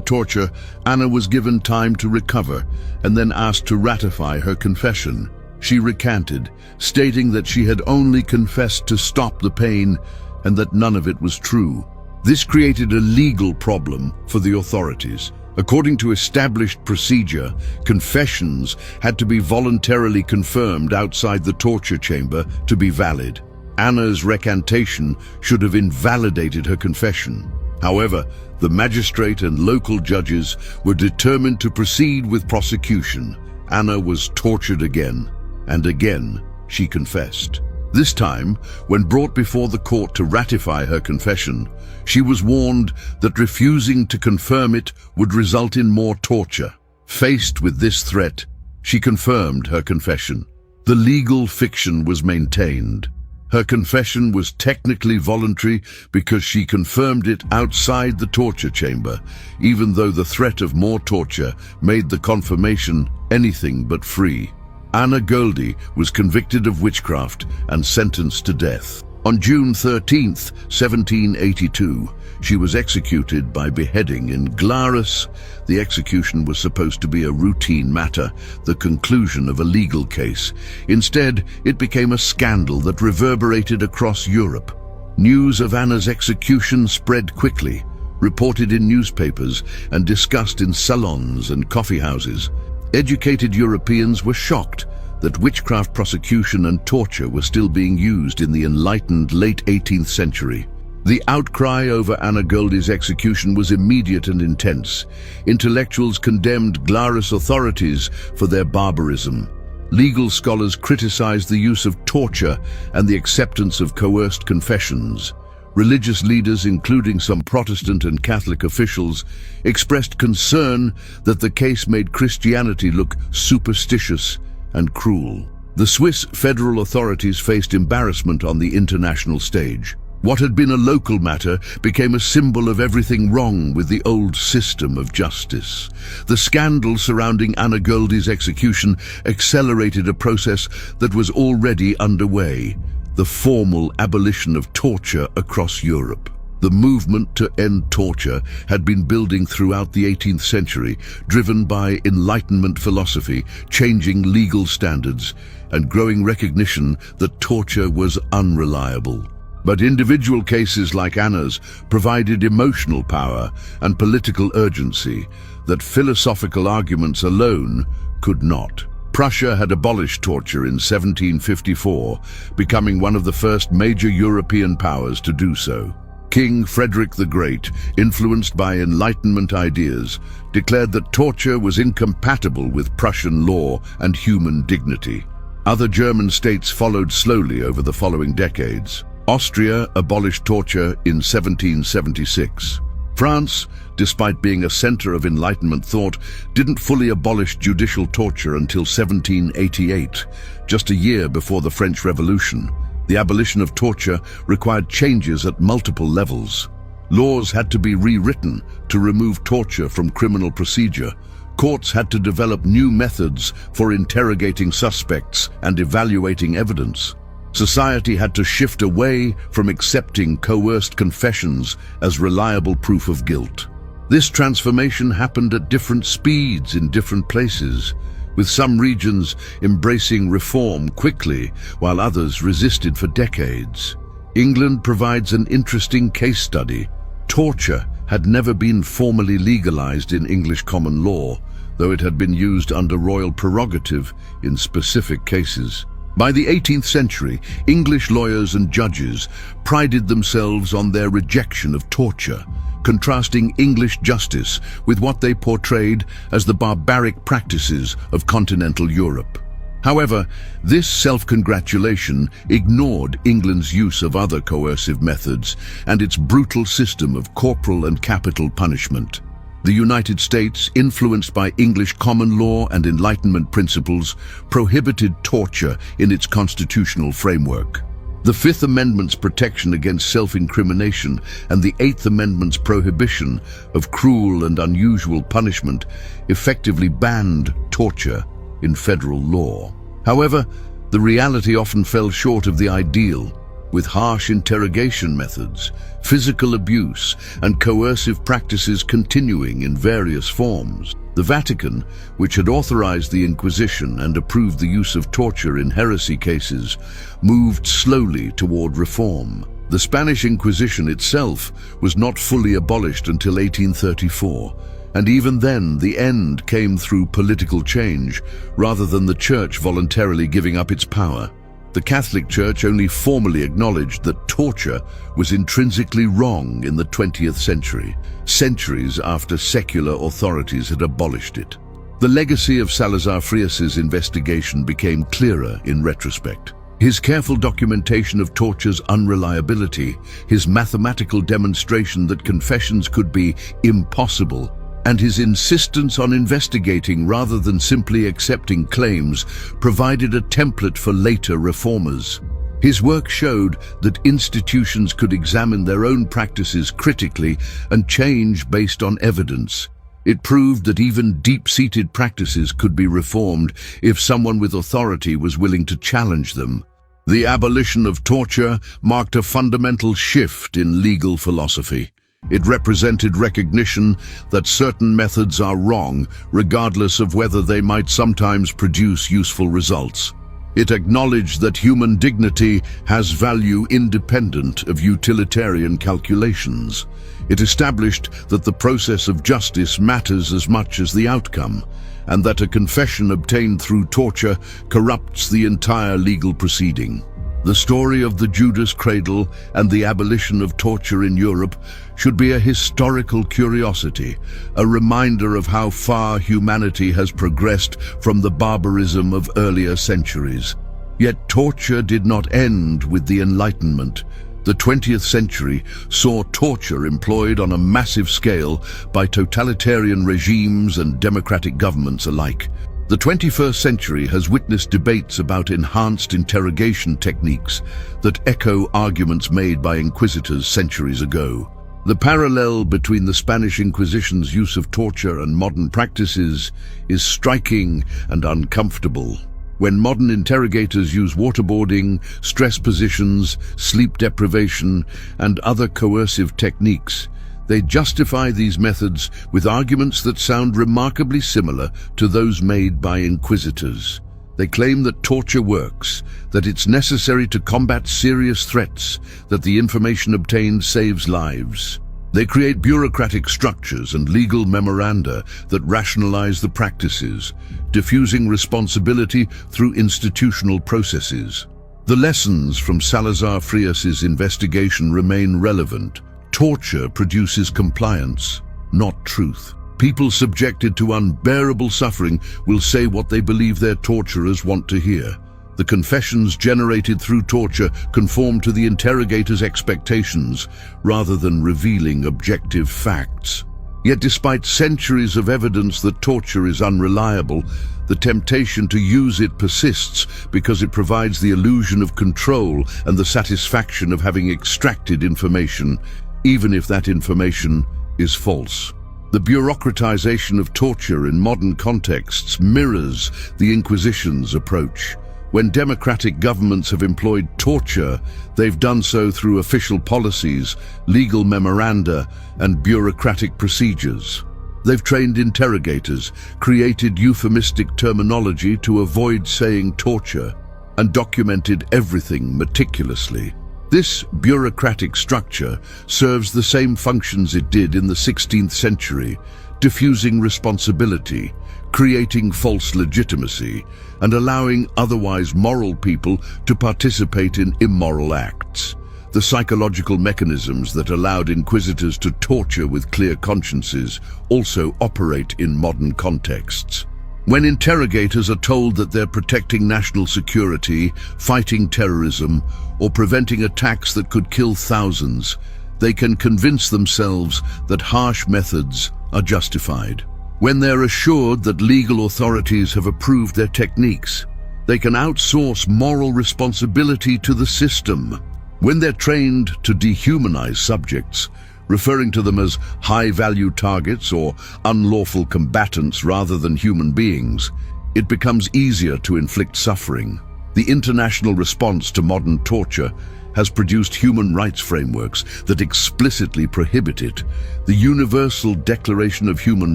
torture, Anna was given time to recover and then asked to ratify her confession. She recanted, stating that she had only confessed to stop the pain and that none of it was true. This created a legal problem for the authorities. According to established procedure, confessions had to be voluntarily confirmed outside the torture chamber to be valid. Anna's recantation should have invalidated her confession. However, the magistrate and local judges were determined to proceed with prosecution. Anna was tortured again, and again she confessed. This time, when brought before the court to ratify her confession, she was warned that refusing to confirm it would result in more torture. Faced with this threat, she confirmed her confession. The legal fiction was maintained. Her confession was technically voluntary because she confirmed it outside the torture chamber, even though the threat of more torture made the confirmation anything but free. Anna Goldie was convicted of witchcraft and sentenced to death. On June 13, 1782, she was executed by beheading in Glarus. The execution was supposed to be a routine matter, the conclusion of a legal case. Instead, it became a scandal that reverberated across Europe. News of Anna's execution spread quickly, reported in newspapers and discussed in salons and coffee houses. Educated Europeans were shocked that witchcraft prosecution and torture were still being used in the enlightened late 18th century. The outcry over Anna Goldie's execution was immediate and intense. Intellectuals condemned Glarus authorities for their barbarism. Legal scholars criticized the use of torture and the acceptance of coerced confessions. Religious leaders, including some Protestant and Catholic officials, expressed concern that the case made Christianity look superstitious and cruel. The Swiss federal authorities faced embarrassment on the international stage. What had been a local matter became a symbol of everything wrong with the old system of justice. The scandal surrounding Anna Goldie's execution accelerated a process that was already underway: the formal abolition of torture across Europe. The movement to end torture had been building throughout the 18th century, driven by Enlightenment philosophy, changing legal standards, and growing recognition that torture was unreliable. But individual cases like Anna's provided emotional power and political urgency that philosophical arguments alone could not. Prussia had abolished torture in 1754, becoming one of the first major European powers to do so. King Frederick the Great, influenced by Enlightenment ideas, declared that torture was incompatible with Prussian law and human dignity. Other German states followed slowly over the following decades. Austria abolished torture in 1776. France, despite being a center of Enlightenment thought, didn't fully abolish judicial torture until 1788, just a year before the French Revolution. The abolition of torture required changes at multiple levels. Laws had to be rewritten to remove torture from criminal procedure. Courts had to develop new methods for interrogating suspects and evaluating evidence. Society had to shift away from accepting coerced confessions as reliable proof of guilt. This transformation happened at different speeds in different places, with some regions embracing reform quickly while others resisted for decades. England provides an interesting case study. Torture had never been formally legalized in English common law, though it had been used under royal prerogative in specific cases. By the 18th century, English lawyers and judges prided themselves on their rejection of torture, contrasting English justice with what they portrayed as the barbaric practices of continental Europe. However, this self-congratulation ignored England's use of other coercive methods and its brutal system of corporal and capital punishment. The United States, influenced by English common law and Enlightenment principles, prohibited torture in its constitutional framework. The Fifth Amendment's protection against self-incrimination and the Eighth Amendment's prohibition of cruel and unusual punishment effectively banned torture in federal law. However, the reality often fell short of the ideal, with harsh interrogation methods, physical abuse, and coercive practices continuing in various forms. The Vatican, which had authorized the Inquisition and approved the use of torture in heresy cases, moved slowly toward reform. The Spanish Inquisition itself was not fully abolished until 1834, and even then the end came through political change rather than the Church voluntarily giving up its power. The Catholic Church only formally acknowledged that torture was intrinsically wrong in the 20th century, centuries after secular authorities had abolished it. The legacy of Salazar Frias's investigation became clearer in retrospect. His careful documentation of torture's unreliability, his mathematical demonstration that confessions could be impossible, and his insistence on investigating rather than simply accepting claims provided a template for later reformers. His work showed that institutions could examine their own practices critically and change based on evidence. It proved that even deep-seated practices could be reformed if someone with authority was willing to challenge them. The abolition of torture marked a fundamental shift in legal philosophy. It represented recognition that certain methods are wrong, regardless of whether they might sometimes produce useful results. It acknowledged that human dignity has value independent of utilitarian calculations. It established that the process of justice matters as much as the outcome, and that a confession obtained through torture corrupts the entire legal proceeding. The story of the Judas cradle and the abolition of torture in Europe should be a historical curiosity, a reminder of how far humanity has progressed from the barbarism of earlier centuries. Yet torture did not end with the Enlightenment. The 20th century saw torture employed on a massive scale by totalitarian regimes and democratic governments alike. The 21st century has witnessed debates about enhanced interrogation techniques that echo arguments made by inquisitors centuries ago. The parallel between the Spanish Inquisition's use of torture and modern practices is striking and uncomfortable. When modern interrogators use waterboarding, stress positions, sleep deprivation, and other coercive techniques, they justify these methods with arguments that sound remarkably similar to those made by inquisitors. They claim that torture works, that it's necessary to combat serious threats, that the information obtained saves lives. They create bureaucratic structures and legal memoranda that rationalize the practices, diffusing responsibility through institutional processes. The lessons from Salazar Frias's investigation remain relevant. Torture produces compliance, not truth. People subjected to unbearable suffering will say what they believe their torturers want to hear. The confessions generated through torture conform to the interrogator's expectations rather than revealing objective facts. Yet despite centuries of evidence that torture is unreliable, the temptation to use it persists because it provides the illusion of control and the satisfaction of having extracted information, even if that information is false. The bureaucratization of torture in modern contexts mirrors the Inquisition's approach. When democratic governments have employed torture, they've done so through official policies, legal memoranda, and bureaucratic procedures. They've trained interrogators, created euphemistic terminology to avoid saying torture, and documented everything meticulously. This bureaucratic structure serves the same functions it did in the 16th century, diffusing responsibility, creating false legitimacy, and allowing otherwise moral people to participate in immoral acts. The psychological mechanisms that allowed inquisitors to torture with clear consciences also operate in modern contexts. When interrogators are told that they're protecting national security, fighting terrorism, or preventing attacks that could kill thousands, they can convince themselves that harsh methods are justified. When they're assured that legal authorities have approved their techniques, they can outsource moral responsibility to the system. When they're trained to dehumanize subjects, referring to them as high-value targets or unlawful combatants rather than human beings, it becomes easier to inflict suffering. The international response to modern torture has produced human rights frameworks that explicitly prohibit it. The Universal Declaration of Human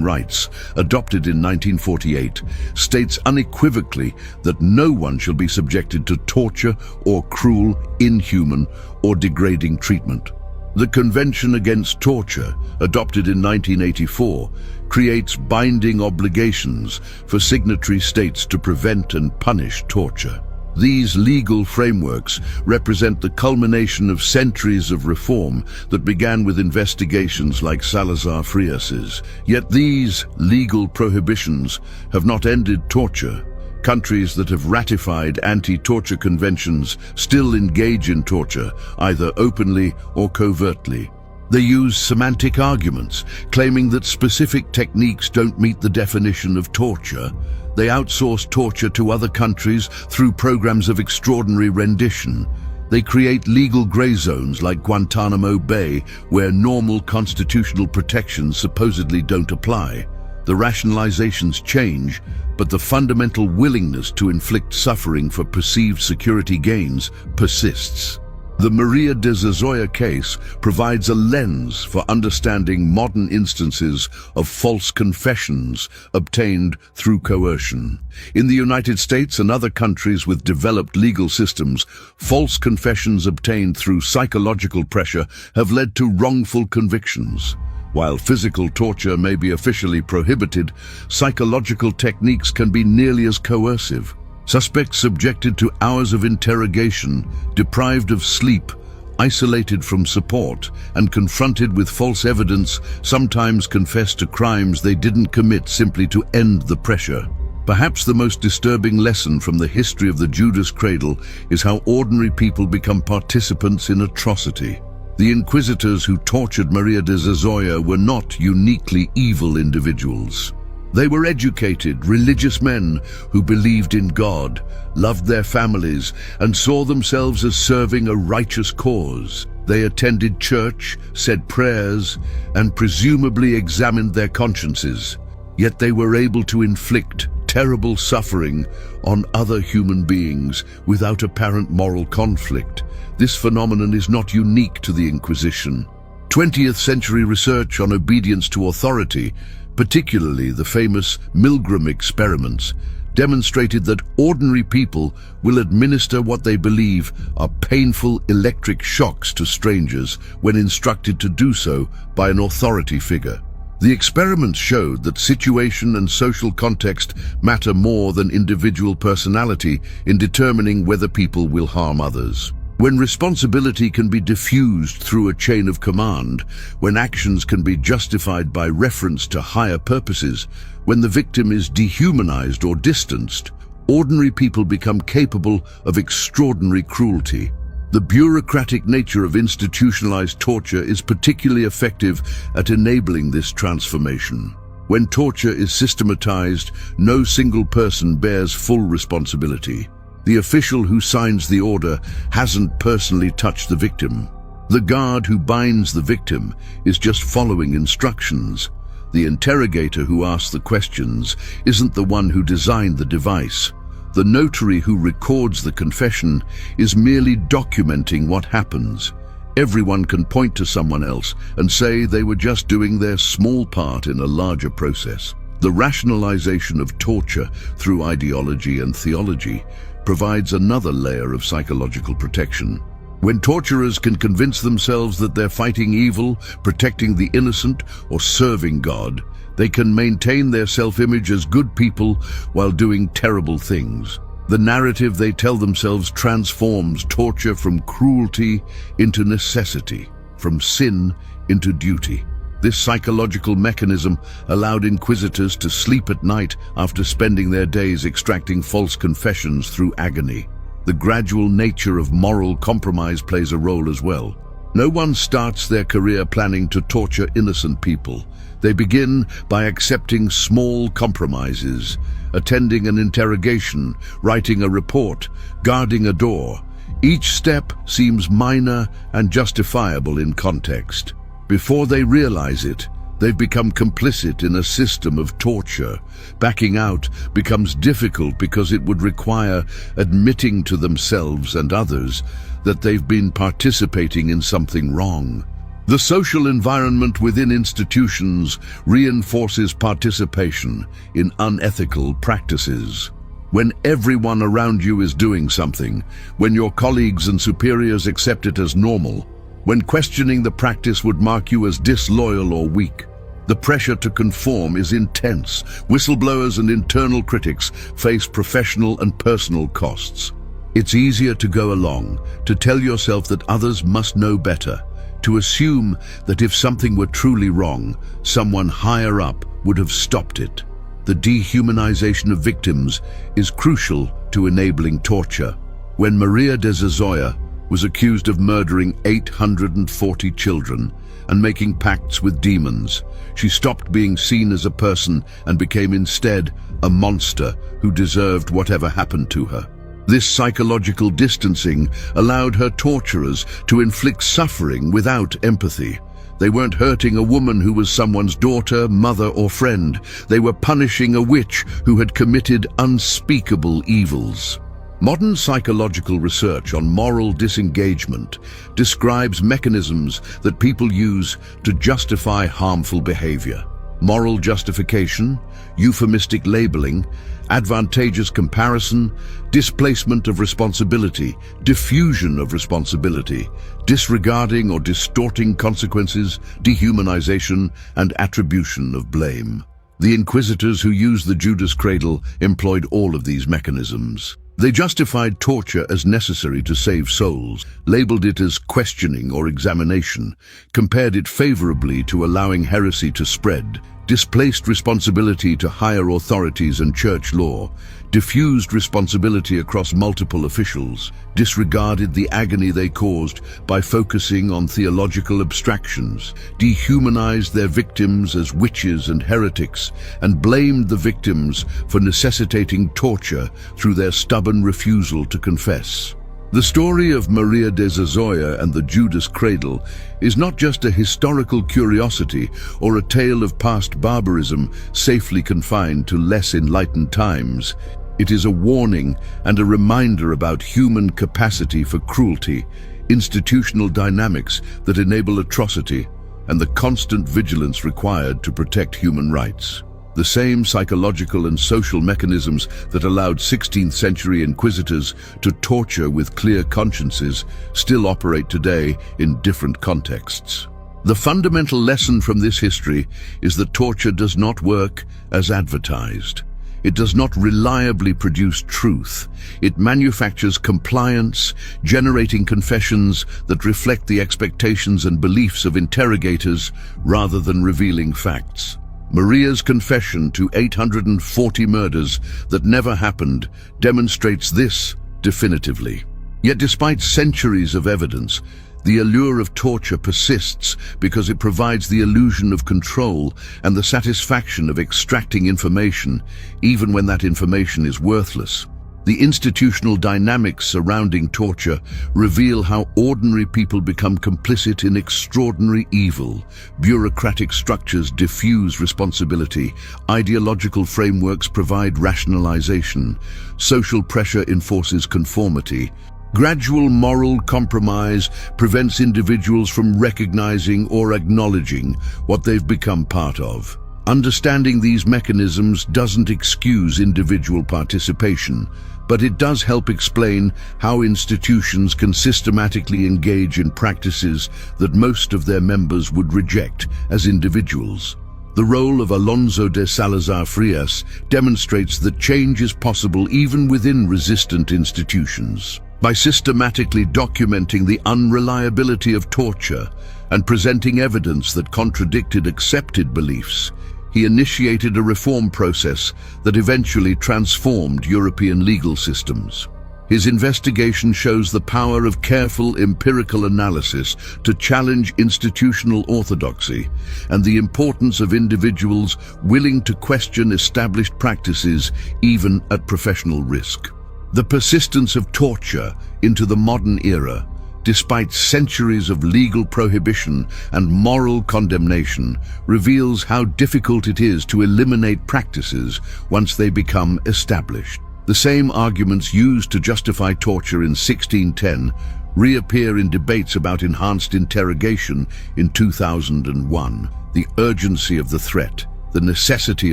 Rights, adopted in 1948, states unequivocally that no one shall be subjected to torture or cruel, inhuman, or degrading treatment. The Convention Against Torture, adopted in 1984, creates binding obligations for signatory states to prevent and punish torture. These legal frameworks represent the culmination of centuries of reform that began with investigations like Salazar Frias's. Yet these legal prohibitions have not ended torture. Countries that have ratified anti-torture conventions still engage in torture, either openly or covertly. They use semantic arguments, claiming that specific techniques don't meet the definition of torture. They outsource torture to other countries through programs of extraordinary rendition. They create legal gray zones like Guantanamo Bay, where normal constitutional protections supposedly don't apply. The rationalizations change, but the fundamental willingness to inflict suffering for perceived security gains persists. The Maria de Zazoya case provides a lens for understanding modern instances of false confessions obtained through coercion. In the United States and other countries with developed legal systems, false confessions obtained through psychological pressure have led to wrongful convictions. While physical torture may be officially prohibited, psychological techniques can be nearly as coercive. Suspects subjected to hours of interrogation, deprived of sleep, isolated from support, and confronted with false evidence, sometimes confess to crimes they didn't commit simply to end the pressure. Perhaps the most disturbing lesson from the history of the Judas cradle is how ordinary people become participants in atrocity. The inquisitors who tortured Maria de Zazoya were not uniquely evil individuals. They were educated, religious men who believed in God, loved their families, and saw themselves as serving a righteous cause. They attended church, said prayers, and presumably examined their consciences. Yet they were able to inflict terrible suffering on other human beings without apparent moral conflict. This phenomenon is not unique to the Inquisition. 20th century research on obedience to authority, particularly the famous Milgram experiments, demonstrated that ordinary people will administer what they believe are painful electric shocks to strangers when instructed to do so by an authority figure. The experiments showed that situation and social context matter more than individual personality in determining whether people will harm others. When responsibility can be diffused through a chain of command, when actions can be justified by reference to higher purposes, when the victim is dehumanized or distanced, ordinary people become capable of extraordinary cruelty. The bureaucratic nature of institutionalized torture is particularly effective at enabling this transformation. When torture is systematized, no single person bears full responsibility. The official who signs the order hasn't personally touched the victim. The guard who binds the victim is just following instructions. The interrogator who asks the questions isn't the one who designed the device. The notary who records the confession is merely documenting what happens. Everyone can point to someone else and say they were just doing their small part in a larger process. The rationalization of torture through ideology and theology provides another layer of psychological protection. When torturers can convince themselves that they're fighting evil, protecting the innocent, or serving God, they can maintain their self-image as good people while doing terrible things. The narrative they tell themselves transforms torture from cruelty into necessity, from sin into duty. This psychological mechanism allowed inquisitors to sleep at night after spending their days extracting false confessions through agony. The gradual nature of moral compromise plays a role as well. No one starts their career planning to torture innocent people. They begin by accepting small compromises, attending an interrogation, writing a report, guarding a door. Each step seems minor and justifiable in context. Before they realize it, they've become complicit in a system of torture. Backing out becomes difficult because it would require admitting to themselves and others that they've been participating in something wrong. The social environment within institutions reinforces participation in unethical practices. When everyone around you is doing something, when your colleagues and superiors accept it as normal, when questioning the practice would mark you as disloyal or weak, the pressure to conform is intense. Whistleblowers and internal critics face professional and personal costs. It's easier to go along, to tell yourself that others must know better, to assume that if something were truly wrong, someone higher up would have stopped it. The dehumanization of victims is crucial to enabling torture. When Maria de Zazoya was accused of murdering 840 children and making pacts with demons, she stopped being seen as a person and became instead a monster who deserved whatever happened to her. This psychological distancing allowed her torturers to inflict suffering without empathy. They weren't hurting a woman who was someone's daughter, mother, or friend. They were punishing a witch who had committed unspeakable evils. Modern psychological research on moral disengagement describes mechanisms that people use to justify harmful behavior. Moral justification, euphemistic labeling, advantageous comparison, displacement of responsibility, diffusion of responsibility, disregarding or distorting consequences, dehumanization, and attribution of blame. The inquisitors who used the Judas cradle employed all of these mechanisms. They justified torture as necessary to save souls, labeled it as questioning or examination, compared it favorably to allowing heresy to spread, displaced responsibility to higher authorities and church law, diffused responsibility across multiple officials, disregarded the agony they caused by focusing on theological abstractions, dehumanized their victims as witches and heretics, and blamed the victims for necessitating torture through their stubborn refusal to confess. The story of Maria de Zazoya and the Judas cradle is not just a historical curiosity or a tale of past barbarism safely confined to less enlightened times. It is a warning and a reminder about human capacity for cruelty, institutional dynamics that enable atrocity, and the constant vigilance required to protect human rights. The same psychological and social mechanisms that allowed 16th century inquisitors to torture with clear consciences still operate today in different contexts. The fundamental lesson from this history is that torture does not work as advertised. It does not reliably produce truth. It manufactures compliance, generating confessions that reflect the expectations and beliefs of interrogators rather than revealing facts. Maria's confession to 840 murders that never happened demonstrates this definitively. Yet despite centuries of evidence, the allure of torture persists because it provides the illusion of control and the satisfaction of extracting information, even when that information is worthless. The institutional dynamics surrounding torture reveal how ordinary people become complicit in extraordinary evil. Bureaucratic structures diffuse responsibility, ideological frameworks provide rationalization, social pressure enforces conformity. Gradual moral compromise prevents individuals from recognizing or acknowledging what they've become part of. Understanding these mechanisms doesn't excuse individual participation, but it does help explain how institutions can systematically engage in practices that most of their members would reject as individuals. The role of Alonso de Salazar Frias demonstrates that change is possible even within resistant institutions. By systematically documenting the unreliability of torture and presenting evidence that contradicted accepted beliefs, he initiated a reform process that eventually transformed European legal systems. His investigation shows the power of careful empirical analysis to challenge institutional orthodoxy and the importance of individuals willing to question established practices even at professional risk. The persistence of torture into the modern era, despite centuries of legal prohibition and moral condemnation, reveals how difficult it is to eliminate practices once they become established. The same arguments used to justify torture in 1610 reappear in debates about enhanced interrogation in 2001. The urgency of the threat, the necessity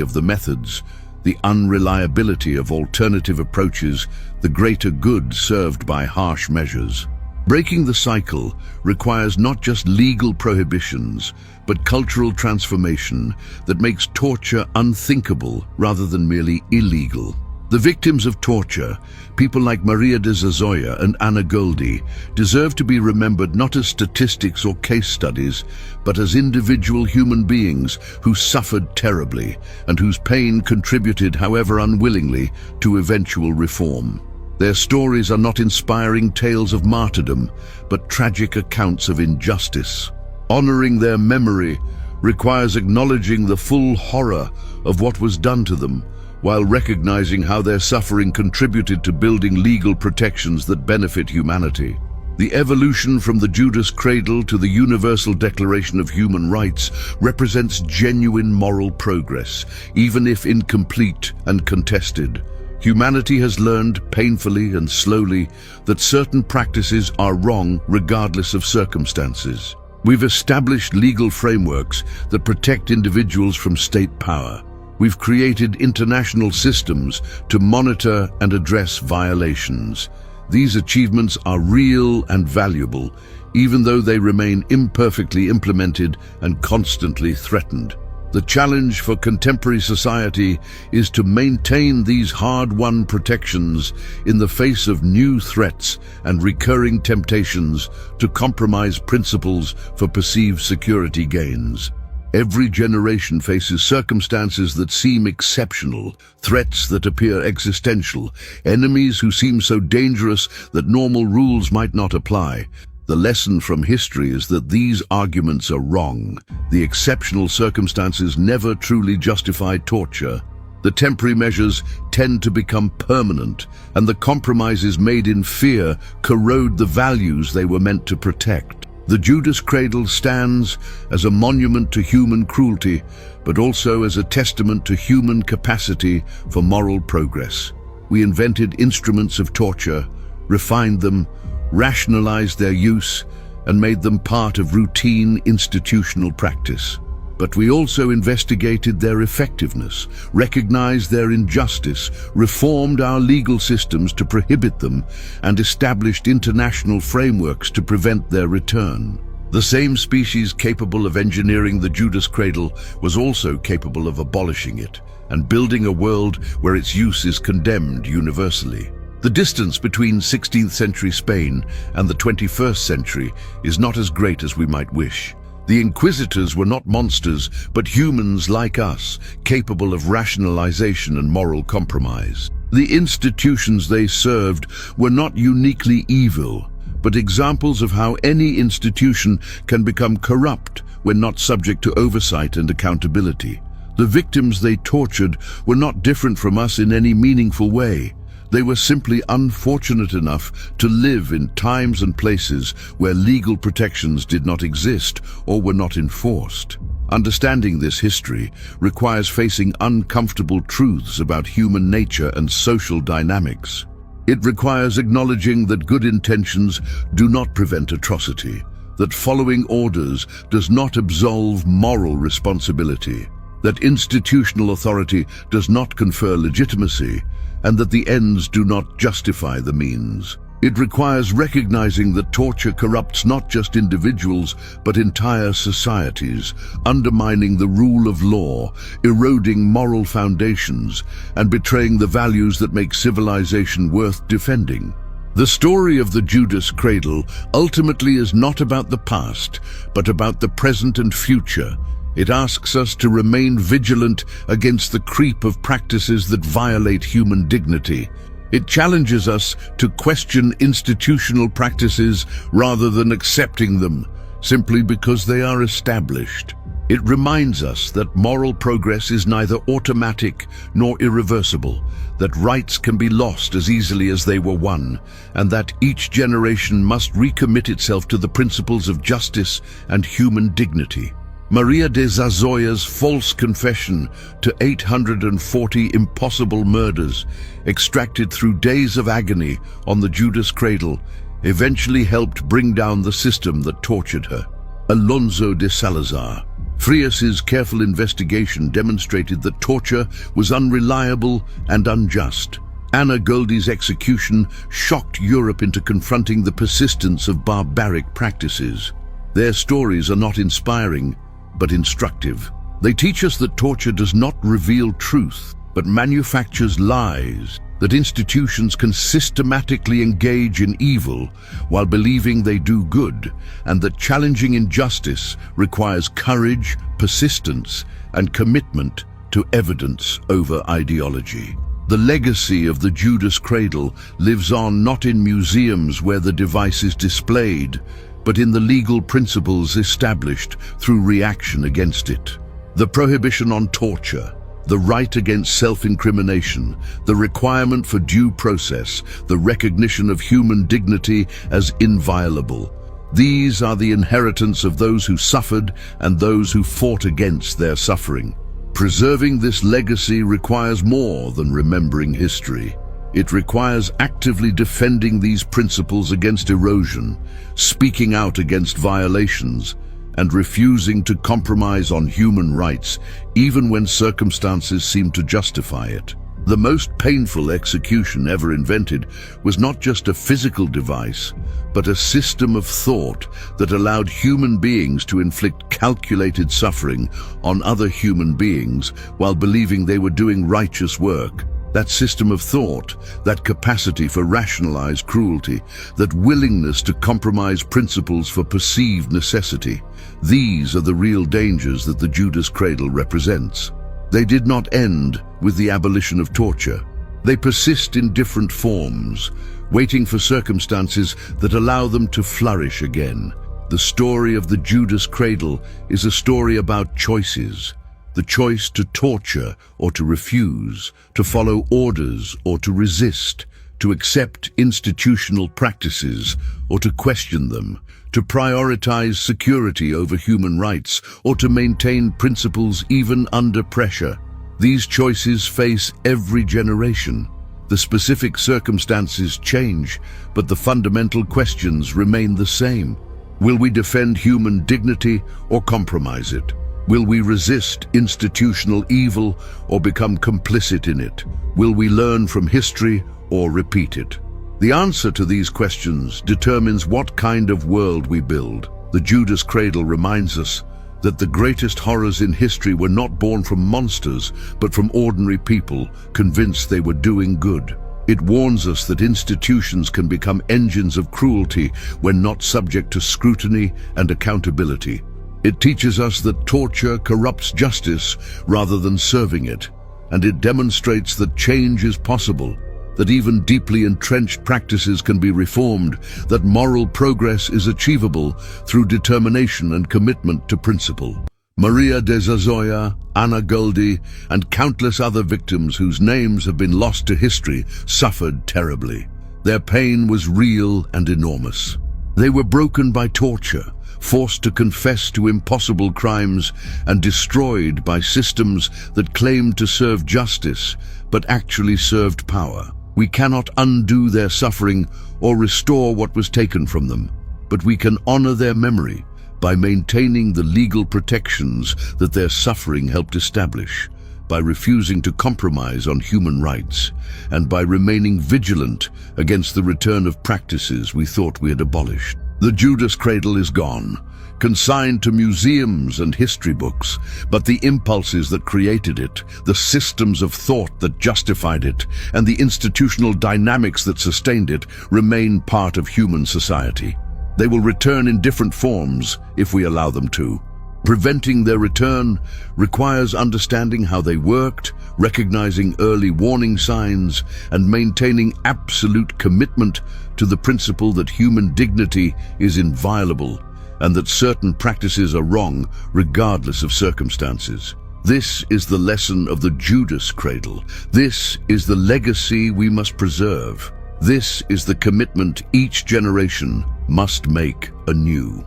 of the methods, the unreliability of alternative approaches, the greater good served by harsh measures. Breaking the cycle requires not just legal prohibitions, but cultural transformation that makes torture unthinkable rather than merely illegal. The victims of torture, people like Maria de Zazoya and Anna Goldi, deserve to be remembered not as statistics or case studies, but as individual human beings who suffered terribly and whose pain contributed, however unwillingly, to eventual reform. Their stories are not inspiring tales of martyrdom, but tragic accounts of injustice. Honoring their memory requires acknowledging the full horror of what was done to them, while recognizing how their suffering contributed to building legal protections that benefit humanity. The evolution from the Judas cradle to the Universal Declaration of Human Rights represents genuine moral progress, even if incomplete and contested. Humanity has learned, painfully and slowly, that certain practices are wrong regardless of circumstances. We've established legal frameworks that protect individuals from state power. We've created international systems to monitor and address violations. These achievements are real and valuable, even though they remain imperfectly implemented and constantly threatened. The challenge for contemporary society is to maintain these hard-won protections in the face of new threats and recurring temptations to compromise principles for perceived security gains. Every generation faces circumstances that seem exceptional, threats that appear existential, enemies who seem so dangerous that normal rules might not apply. The lesson from history is that these arguments are wrong. The exceptional circumstances never truly justify torture. The temporary measures tend to become permanent, and the compromises made in fear corrode the values they were meant to protect. The Judas cradle stands as a monument to human cruelty, but also as a testament to human capacity for moral progress. We invented instruments of torture, refined them, rationalized their use, and made them part of routine institutional practice. But we also investigated their effectiveness, recognized their injustice, reformed our legal systems to prohibit them, and established international frameworks to prevent their return. The same species capable of engineering the Judas cradle was also capable of abolishing it and building a world where its use is condemned universally. The distance between 16th century Spain and the 21st century is not as great as we might wish. The inquisitors were not monsters, but humans like us, capable of rationalization and moral compromise. The institutions they served were not uniquely evil, but examples of how any institution can become corrupt when not subject to oversight and accountability. The victims they tortured were not different from us in any meaningful way. They were simply unfortunate enough to live in times and places where legal protections did not exist or were not enforced. Understanding this history requires facing uncomfortable truths about human nature and social dynamics. It requires acknowledging that good intentions do not prevent atrocity, that following orders does not absolve moral responsibility, that institutional authority does not confer legitimacy, and that the ends do not justify the means. It requires recognizing that torture corrupts not just individuals, but entire societies, undermining the rule of law, eroding moral foundations, and betraying the values that make civilization worth defending. The story of the Judas cradle ultimately is not about the past, but about the present and future. It asks us to remain vigilant against the creep of practices that violate human dignity. It challenges us to question institutional practices rather than accepting them, simply because they are established. It reminds us that moral progress is neither automatic nor irreversible, that rights can be lost as easily as they were won, and that each generation must recommit itself to the principles of justice and human dignity. Maria de Zazoya's false confession to 840 impossible murders, extracted through days of agony on the Judas cradle, eventually helped bring down the system that tortured her. Alonso de Salazar. Frias's careful investigation demonstrated that torture was unreliable and unjust. Ana Goldi's execution shocked Europe into confronting the persistence of barbaric practices. Their stories are not inspiring, but instructive. They teach us that torture does not reveal truth, but manufactures lies, that institutions can systematically engage in evil while believing they do good, and that challenging injustice requires courage, persistence, and commitment to evidence over ideology. The legacy of the Judas cradle lives on not in museums where the device is displayed, but in the legal principles established through reaction against it. The prohibition on torture, the right against self-incrimination, the requirement for due process, the recognition of human dignity as inviolable. These are the inheritance of those who suffered and those who fought against their suffering. Preserving this legacy requires more than remembering history. It requires actively defending these principles against erosion, speaking out against violations, and refusing to compromise on human rights, even when circumstances seem to justify it. The most painful execution ever invented was not just a physical device, but a system of thought that allowed human beings to inflict calculated suffering on other human beings while believing they were doing righteous work. That system of thought, that capacity for rationalized cruelty, that willingness to compromise principles for perceived necessity, these are the real dangers that the Judas cradle represents. They did not end with the abolition of torture. They persist in different forms, waiting for circumstances that allow them to flourish again. The story of the Judas cradle is a story about choices. The choice to torture or to refuse, to follow orders or to resist, to accept institutional practices or to question them, to prioritize security over human rights or to maintain principles even under pressure. These choices face every generation. The specific circumstances change, but the fundamental questions remain the same. Will we defend human dignity or compromise it? Will we resist institutional evil or become complicit in it? Will we learn from history or repeat it? The answer to these questions determines what kind of world we build. The Judas cradle reminds us that the greatest horrors in history were not born from monsters, but from ordinary people convinced they were doing good. It warns us that institutions can become engines of cruelty when not subject to scrutiny and accountability. It teaches us that torture corrupts justice rather than serving it, and it demonstrates that change is possible, that even deeply entrenched practices can be reformed, that moral progress is achievable through determination and commitment to principle. Maria de Zazoya, Ana Goldi, and countless other victims whose names have been lost to history suffered terribly. Their pain was real and enormous. They were broken by torture, forced to confess to impossible crimes, and destroyed by systems that claimed to serve justice, but actually served power. We cannot undo their suffering or restore what was taken from them, but we can honor their memory by maintaining the legal protections that their suffering helped establish. by refusing to compromise on human rights, and by remaining vigilant against the return of practices we thought we had abolished. The Judas cradle is gone, consigned to museums and history books, but the impulses that created it, the systems of thought that justified it, and the institutional dynamics that sustained it remain part of human society. They will return in different forms if we allow them to. Preventing their return requires understanding how they worked, recognizing early warning signs, and maintaining absolute commitment to the principle that human dignity is inviolable and that certain practices are wrong regardless of circumstances. This is the lesson of the Judas cradle. This is the legacy we must preserve. This is the commitment each generation must make anew.